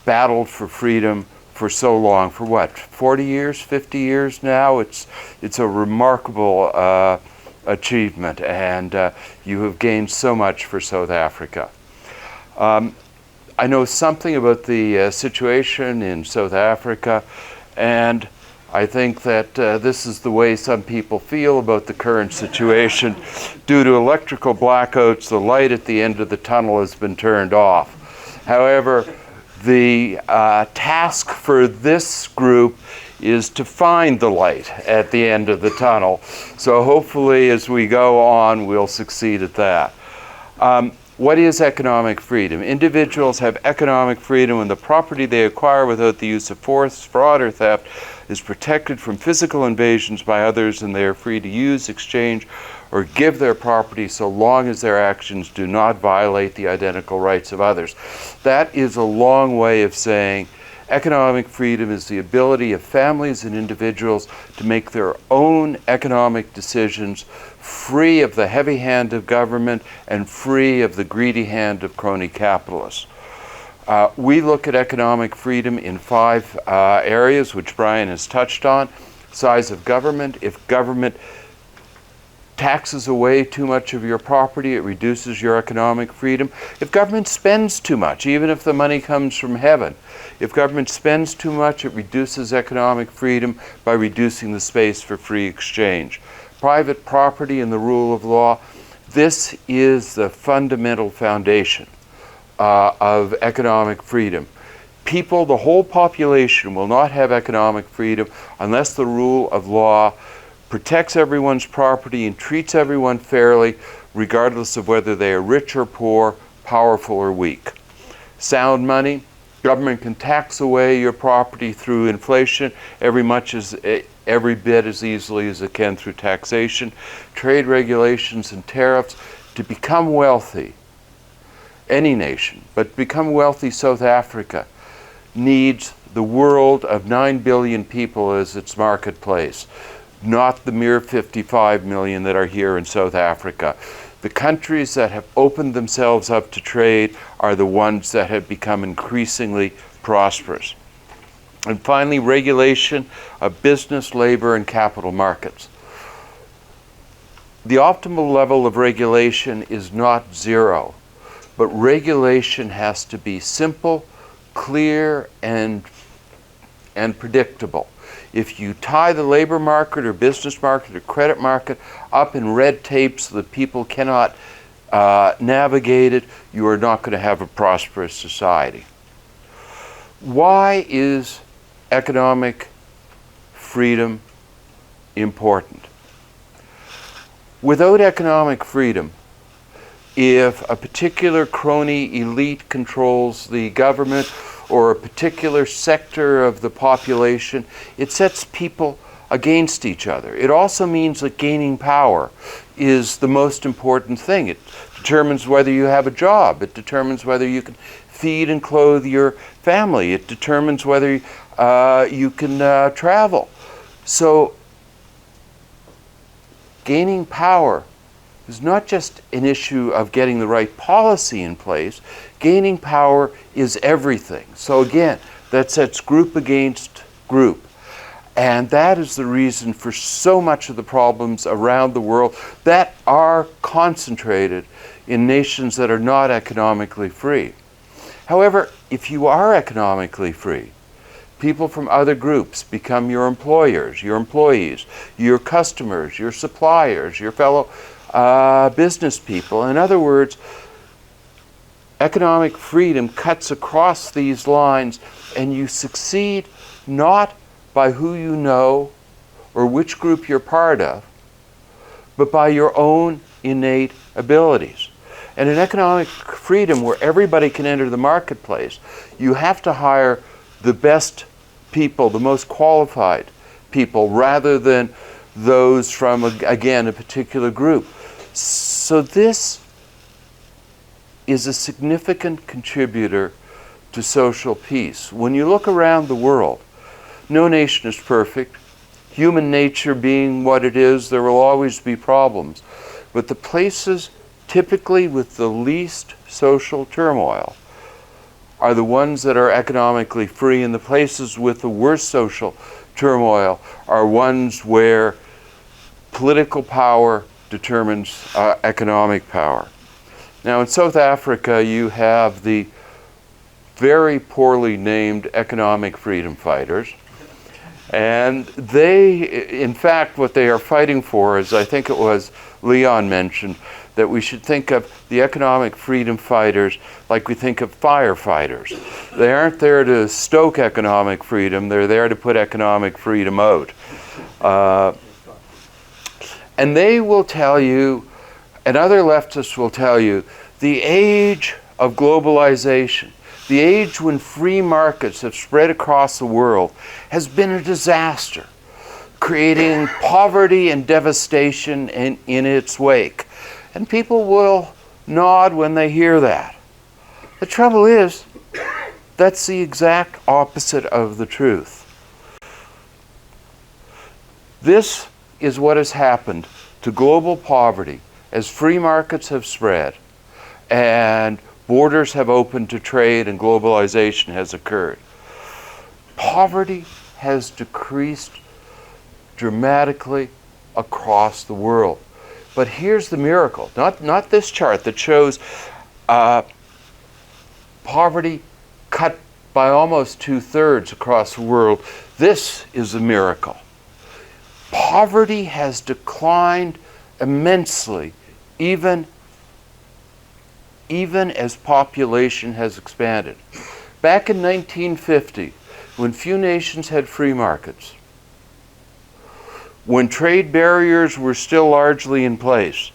battled for freedom for so long. For what, 40 years, 50 years now? It's a remarkable achievement, and you have gained so much for South Africa. I know something about the situation in South Africa, and I think that this is the way some people feel about the current situation. Due to electrical blackouts, the light at the end of the tunnel has been turned off. However, the task for this group is to find the light at the end of the tunnel. So hopefully as we go on, we'll succeed at that. What is economic freedom? Individuals have economic freedom when the property they acquire without the use of force, fraud, or theft is protected from physical invasions by others, and they are free to use, exchange, or give their property so long as their actions do not violate the identical rights of others. That is a long way of saying economic freedom is the ability of families and individuals to make their own economic decisions, free of the heavy hand of government and free of the greedy hand of crony capitalists. We look at economic freedom in 5 areas, which Brian has touched on. Size of government. If government taxes away too much of your property, it reduces your economic freedom. If government spends too much, even if the money comes from heaven, if government spends too much, it reduces economic freedom by reducing the space for free exchange. Private property and the rule of law, this is the fundamental foundation of economic freedom. People, the whole population, will not have economic freedom unless the rule of law protects everyone's property and treats everyone fairly, regardless of whether they are rich or poor, powerful or weak. Sound money, government can tax away your property through inflation every bit as easily as it can through taxation. Trade regulations and tariffs. To become wealthy, any nation, but become wealthy, South Africa needs the world of 9 billion people as its marketplace, not the mere 55 million that are here in South Africa. The countries that have opened themselves up to trade are the ones that have become increasingly prosperous. And finally, regulation of business, labor, and capital markets. The optimal level of regulation is not 0, but regulation has to be simple, clear, and predictable. If you tie the labor market or business market or credit market up in red tape so that people cannot navigate it, you are not going to have a prosperous society. Why is economic freedom important? Without economic freedom, if a particular crony elite controls the government or a particular sector of the population, it sets people against each other. It also means that gaining power is the most important thing. It determines whether you have a job. It determines whether you can feed and clothe your family. It determines whether you can travel. So gaining power is not just an issue of getting the right policy in place. Gaining power is everything. So again, that sets group against group. And that is the reason for so much of the problems around the world that are concentrated in nations that are not economically free. However, if you are economically free, people from other groups become your employers, your employees, your customers, your suppliers, your fellow business people. In other words, economic freedom cuts across these lines, and you succeed not by who you know or which group you're part of, but by your own innate abilities. And in economic freedom, where everybody can enter the marketplace, you have to hire the best people, the most qualified people, rather than those from, again, a particular group. So this is a significant contributor to social peace. When you look around the world, no nation is perfect. Human nature being what it is, there will always be problems. But the places typically with the least social turmoil are the ones that are economically free, and the places with the worst social turmoil are ones where political power determines economic power. Now, in South Africa, you have the very poorly named economic freedom fighters. And they, in fact, what they are fighting for is, I think it was Leon mentioned, that we should think of the economic freedom fighters like we think of firefighters. They aren't there to stoke economic freedom, they're there to put economic freedom out. And they will tell you, and other leftists will tell you, the age of globalization, the age when free markets have spread across the world, has been a disaster, creating poverty and devastation in its wake. And people will nod when they hear that. The trouble is, that's the exact opposite of the truth. This is what has happened to global poverty as free markets have spread and borders have opened to trade and globalization has occurred. Poverty has decreased dramatically across the world. But here's the miracle, not this chart that shows poverty cut by almost 2/3 across the world. This is a miracle. Poverty has declined immensely, even as population has expanded. Back in 1950, when few nations had free markets, when trade barriers were still largely in place,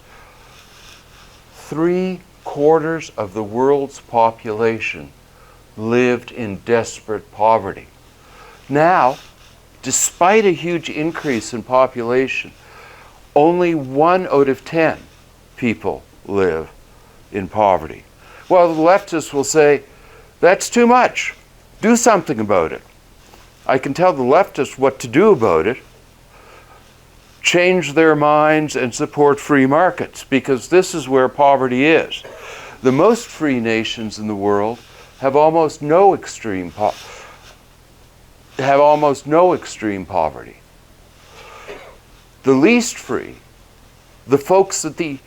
3/4 of the world's population lived in desperate poverty. Now, despite a huge increase in population, only 1 out of 10 people live in poverty. Well, the leftists will say, that's too much. Do something about it. I can tell the leftists what to do about it. Change their minds and support free markets, because this is where poverty is. The most free nations in the world have almost no extreme poverty. The least free, the folks that the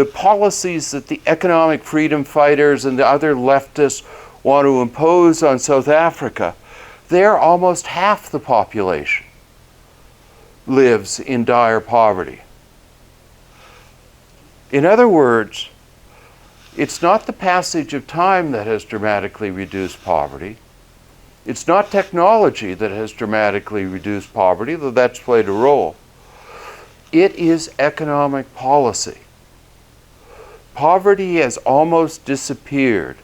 policies that the economic freedom fighters and the other leftists want to impose on South Africa, there almost half the population lives in dire poverty. In other words, it's not the passage of time that has dramatically reduced poverty. It's not technology that has dramatically reduced poverty, though that's played a role. It is economic policy. Poverty has almost disappeared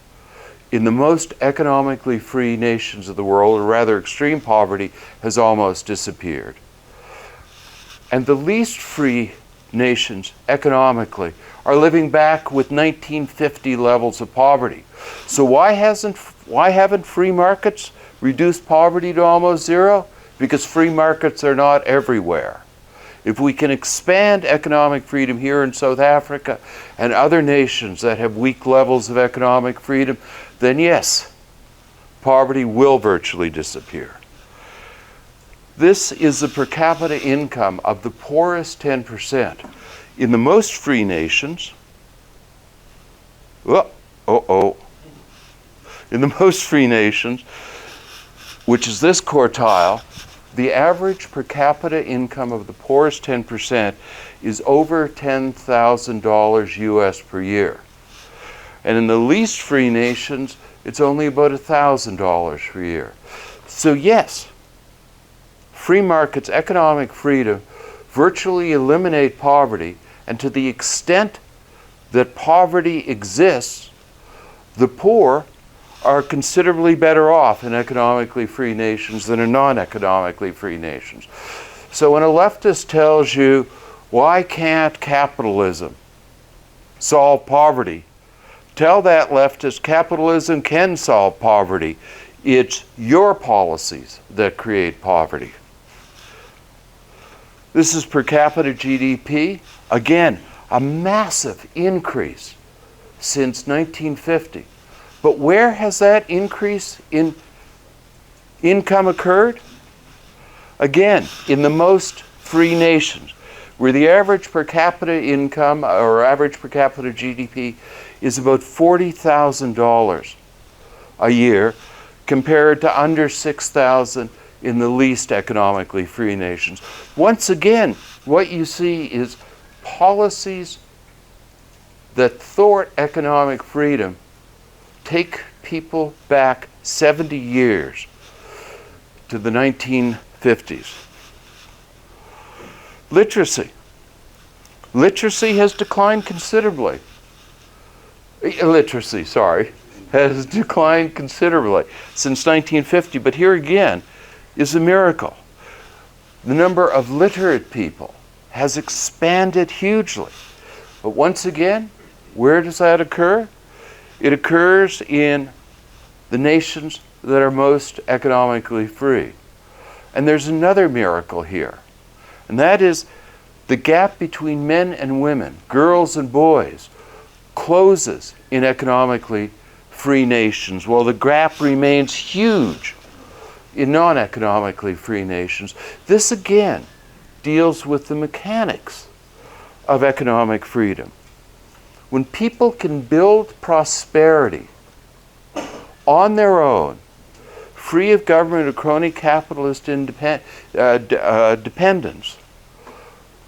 in the most economically free nations of the world, or rather extreme poverty has almost disappeared. And the least free nations economically are living back with 1950 levels of poverty. So why haven't free markets reduced poverty to almost zero? Because free markets are not everywhere. If we can expand economic freedom here in South Africa and other nations that have weak levels of economic freedom, then yes, poverty will virtually disappear. This is the per capita income of the poorest 10%. In the most free nations, in the most free nations, which is this quartile, the average per capita income of the poorest 10% is over $10,000 US per year. And in the least free nations, it's only about $1,000 per year. So yes, free markets, economic freedom, virtually eliminate poverty, and to the extent that poverty exists, the poor are considerably better off in economically free nations than in non-economically free nations. So when a leftist tells you, why can't capitalism solve poverty? Tell that leftist capitalism can solve poverty. It's your policies that create poverty. This is per capita GDP. Again, a massive increase since 1950. But where has that increase in income occurred? Again, in the most free nations, where the average per capita income or average per capita GDP is about $40,000 a year, compared to under 6,000 in the least economically free nations. Once again, what you see is policies that thwart economic freedom take people back 70 years to the 1950s. Literacy. Literacy has declined considerably. Has declined considerably since 1950. But here again is a miracle. The number of literate people has expanded hugely. But once again, where does that occur? It occurs in the nations that are most economically free. And there's another miracle here, and that is the gap between men and women, girls and boys, closes in economically free nations, while the gap remains huge in non-economically free nations. This again deals with the mechanics of economic freedom. When people can build prosperity on their own, free of government or crony capitalist dependence,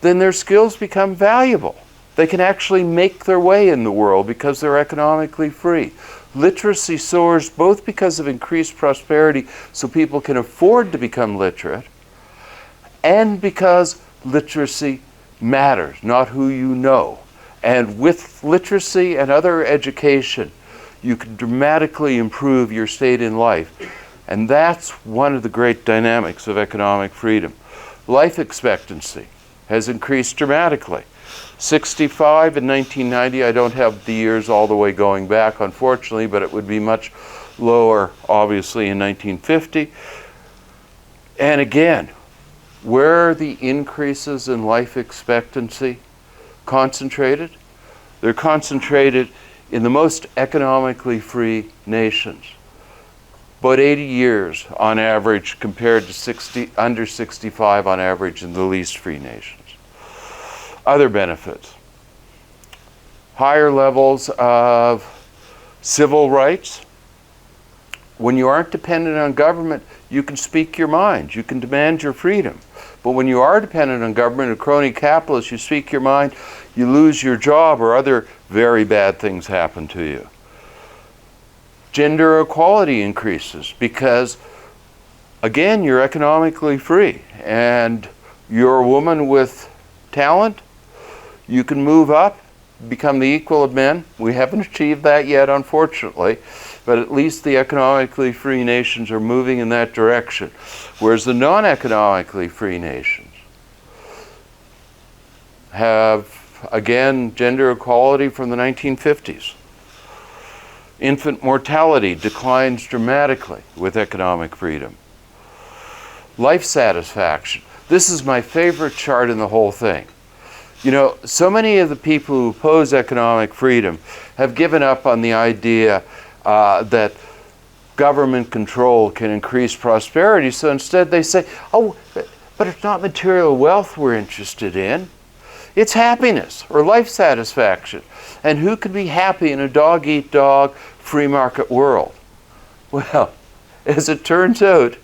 then their skills become valuable. They can actually make their way in the world because they're economically free. Literacy soars both because of increased prosperity, so people can afford to become literate, and because literacy matters, not who you know. And with literacy and other education, you can dramatically improve your state in life. And that's one of the great dynamics of economic freedom. Life expectancy has increased dramatically. 65 in 1990, I don't have the years all the way going back, unfortunately, but it would be much lower, obviously, in 1950. And again, where are the increases in life expectancy concentrated? They're concentrated in the most economically free nations. About 80 years on average compared to under 65 on average in the least free nations. Other benefits. Higher levels of civil rights. When you aren't dependent on government, you can speak your mind. You can demand your freedom. But when you are dependent on government or crony capitalists, you speak your mind, you lose your job, or other very bad things happen to you. Gender equality increases because, again, you're economically free and you're a woman with talent. You can move up, become the equal of men. We haven't achieved that yet, unfortunately, but at least the economically free nations are moving in that direction. Whereas the non-economically free nations have, again, gender equality from the 1950s. Infant mortality declines dramatically with economic freedom. Life satisfaction. This is my favorite chart in the whole thing. You know, so many of the people who oppose economic freedom have given up on the idea that government control can increase prosperity, so instead they say, oh, but it's not material wealth we're interested in. It's happiness or life satisfaction. And who can be happy in a dog-eat-dog free market world? Well, as it turns out,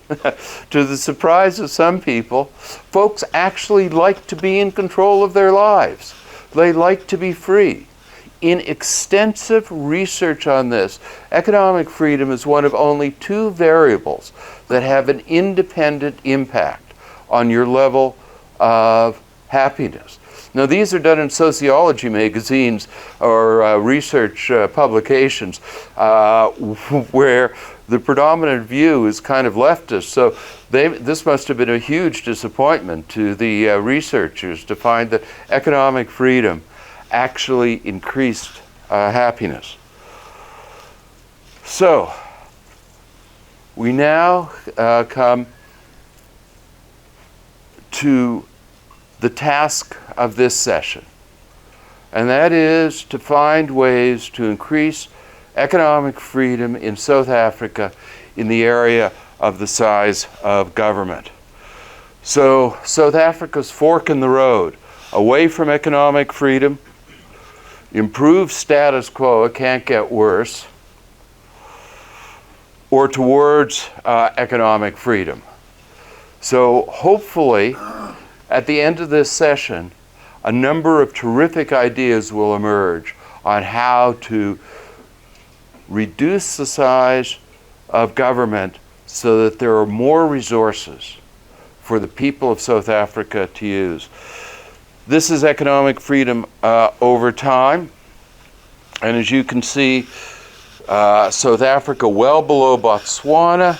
to the surprise of some people, folks actually like to be in control of their lives. They like to be free. In extensive research on this, economic freedom is one of only 2 variables that have an independent impact on your level of happiness. Now, these are done in sociology magazines or research publications where the predominant view is kind of leftist. So this must have been a huge disappointment to the researchers to find that economic freedom actually increased happiness. So we now come to the task of this session, and that is to find ways to increase economic freedom in South Africa in the area of the size of government. So South Africa's fork in the road, away from economic freedom, improved status quo, it can't get worse, or towards economic freedom. So hopefully, at the end of this session, a number of terrific ideas will emerge on how to reduce the size of government so that there are more resources for the people of South Africa to use. This is economic freedom over time. And as you can see, South Africa well below Botswana,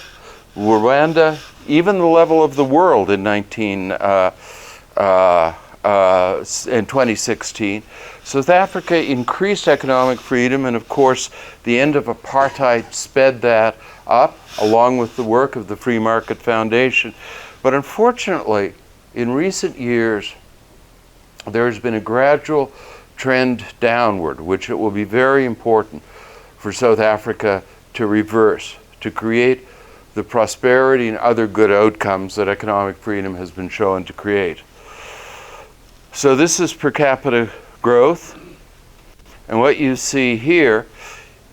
Rwanda, even the level of the world in 2016. South Africa increased economic freedom, and of course the end of apartheid sped that up, along with the work of the Free Market Foundation. But unfortunately, in recent years, there has been a gradual trend downward, which it will be very important for South Africa to reverse, to create the prosperity and other good outcomes that economic freedom has been shown to create. So this is per capita growth. And what you see here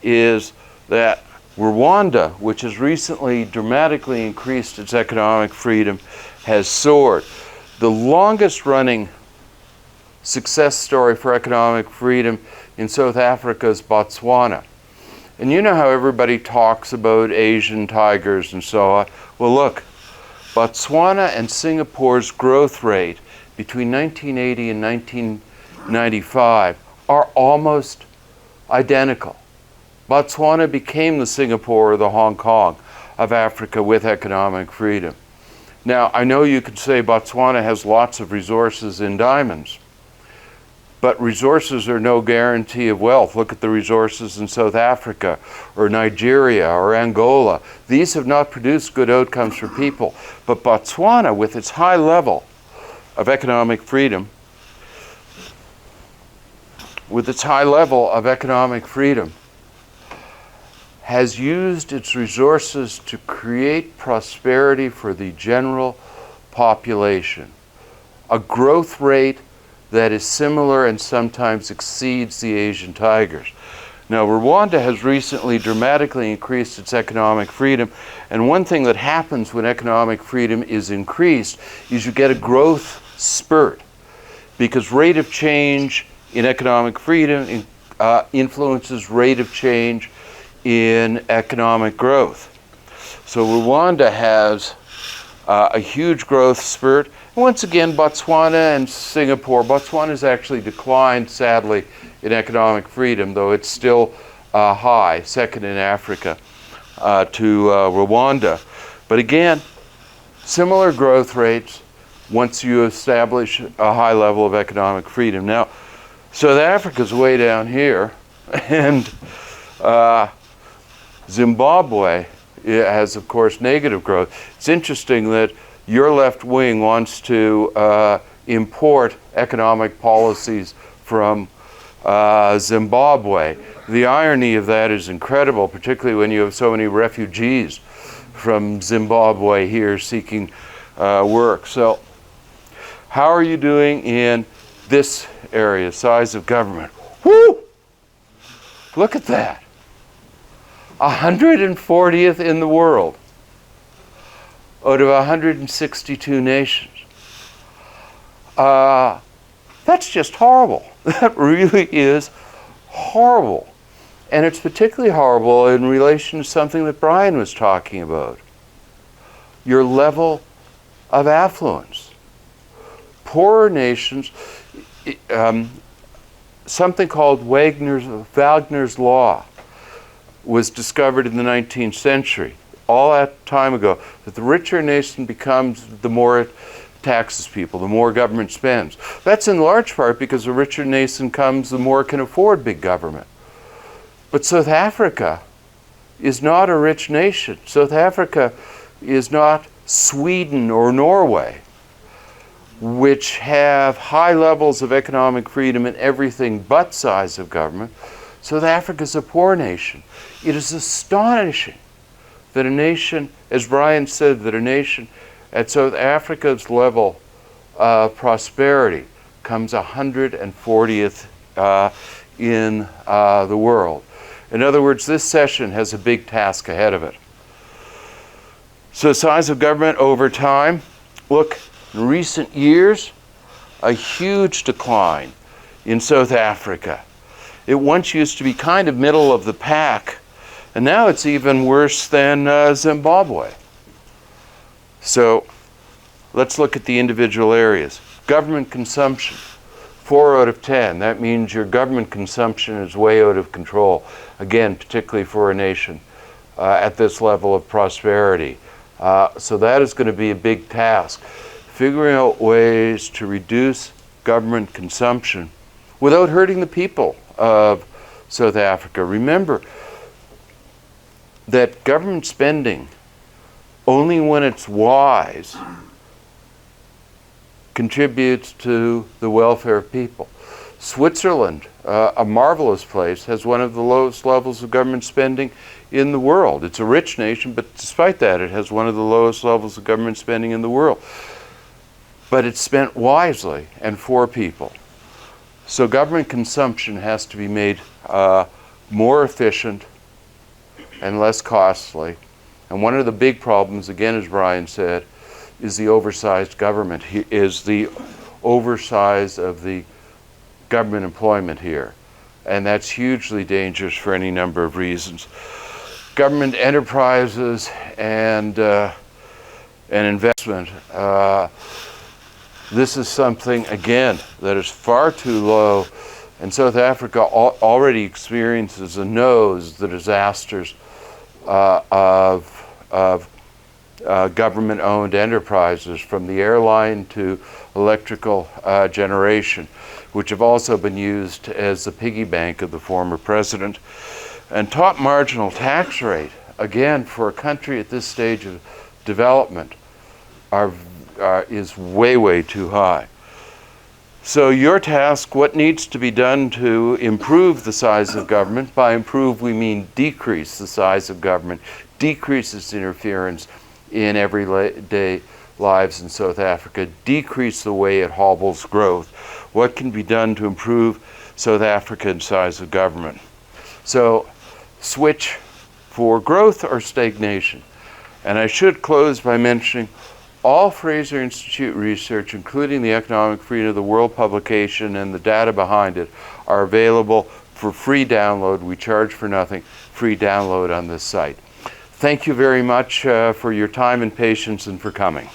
is that Rwanda, which has recently dramatically increased its economic freedom, has soared. The longest running success story for economic freedom in South Africa is Botswana. And you know how everybody talks about Asian tigers and so on. Well, look, Botswana and Singapore's growth rate between 1980 and 1995 are almost identical. Botswana became the Singapore or the Hong Kong of Africa with economic freedom. Now, I know you could say Botswana has lots of resources in diamonds, but resources are no guarantee of wealth. Look at the resources in South Africa or Nigeria or Angola. These have not produced good outcomes for people. But Botswana, with its high level of economic freedom, has used its resources to create prosperity for the general population. A growth rate that is similar and sometimes exceeds the Asian tigers. Now, Rwanda has recently dramatically increased its economic freedom, and one thing that happens when economic freedom is increased is you get a growth spurt, because rate of change in economic freedom influences rate of change in economic growth. So Rwanda has a huge growth spurt. Once again, Botswana and Singapore. Botswana has actually declined, sadly, in economic freedom, though it's still high, second in Africa to Rwanda. But again, similar growth rates once you establish a high level of economic freedom. Now, South Africa's way down here, and Zimbabwe has, of course, negative growth. It's interesting that your left wing wants to import economic policies from Zimbabwe. The irony of that is incredible, particularly when you have so many refugees from Zimbabwe here seeking work. So how are you doing in this area, size of government? Woo! Look at that. 140th in the world out of 162 nations. That's just horrible. That really is horrible. And it's particularly horrible in relation to something that Brian was talking about. Your level of affluence. Poorer nations, something called Wagner's Law was discovered in the 19th century, all that time ago, that the richer a nation becomes, the more it taxes people, the more government spends. That's in large part because the richer nation comes, the more it can afford big government. But South Africa is not a rich nation. South Africa is not Sweden or Norway, which have high levels of economic freedom in everything but size of government. South Africa is a poor nation. It is astonishing that a nation, as Brian said, that a nation at South Africa's level of prosperity comes 140th in the world. In other words, this session has a big task ahead of it. So size of government over time, look, in recent years, a huge decline in South Africa. It once used to be kind of middle of the pack, and now it's even worse than Zimbabwe. So let's look at the individual areas. Government consumption, 4 out of 10. That means your government consumption is way out of control. Again, particularly for a nation at this level of prosperity. So that is going to be a big task. Figuring out ways to reduce government consumption without hurting the people of South Africa. Remember that government spending, only when it's wise, contributes to the welfare of people. Switzerland, a marvelous place, has one of the lowest levels of government spending in the world. It's a rich nation, but despite that, it has one of the lowest levels of government spending in the world. But it's spent wisely and for people. So government consumption has to be made more efficient and less costly. And one of the big problems, again, as Brian said, is the oversized government, is the oversize of the government employment here. And that's hugely dangerous for any number of reasons. Government enterprises and investment, this is something, again, that is far too low. And South Africa already experiences and knows the disasters of government-owned enterprises, from the airline to electrical generation, which have also been used as the piggy bank of the former president. And top marginal tax rate, again, for a country at this stage of development, is way, way too high. So your task, what needs to be done to improve the size of government? By improve, we mean decrease the size of government, decrease its interference in everyday lives in South Africa, decrease the way it hobbles growth. What can be done to improve South Africa's size of government? So switch for growth or stagnation. And I should close by mentioning all Fraser Institute research, including the Economic Freedom of the World publication and the data behind it, are available for free download. We charge for nothing, free download on this site. Thank you very much for your time and patience and for coming.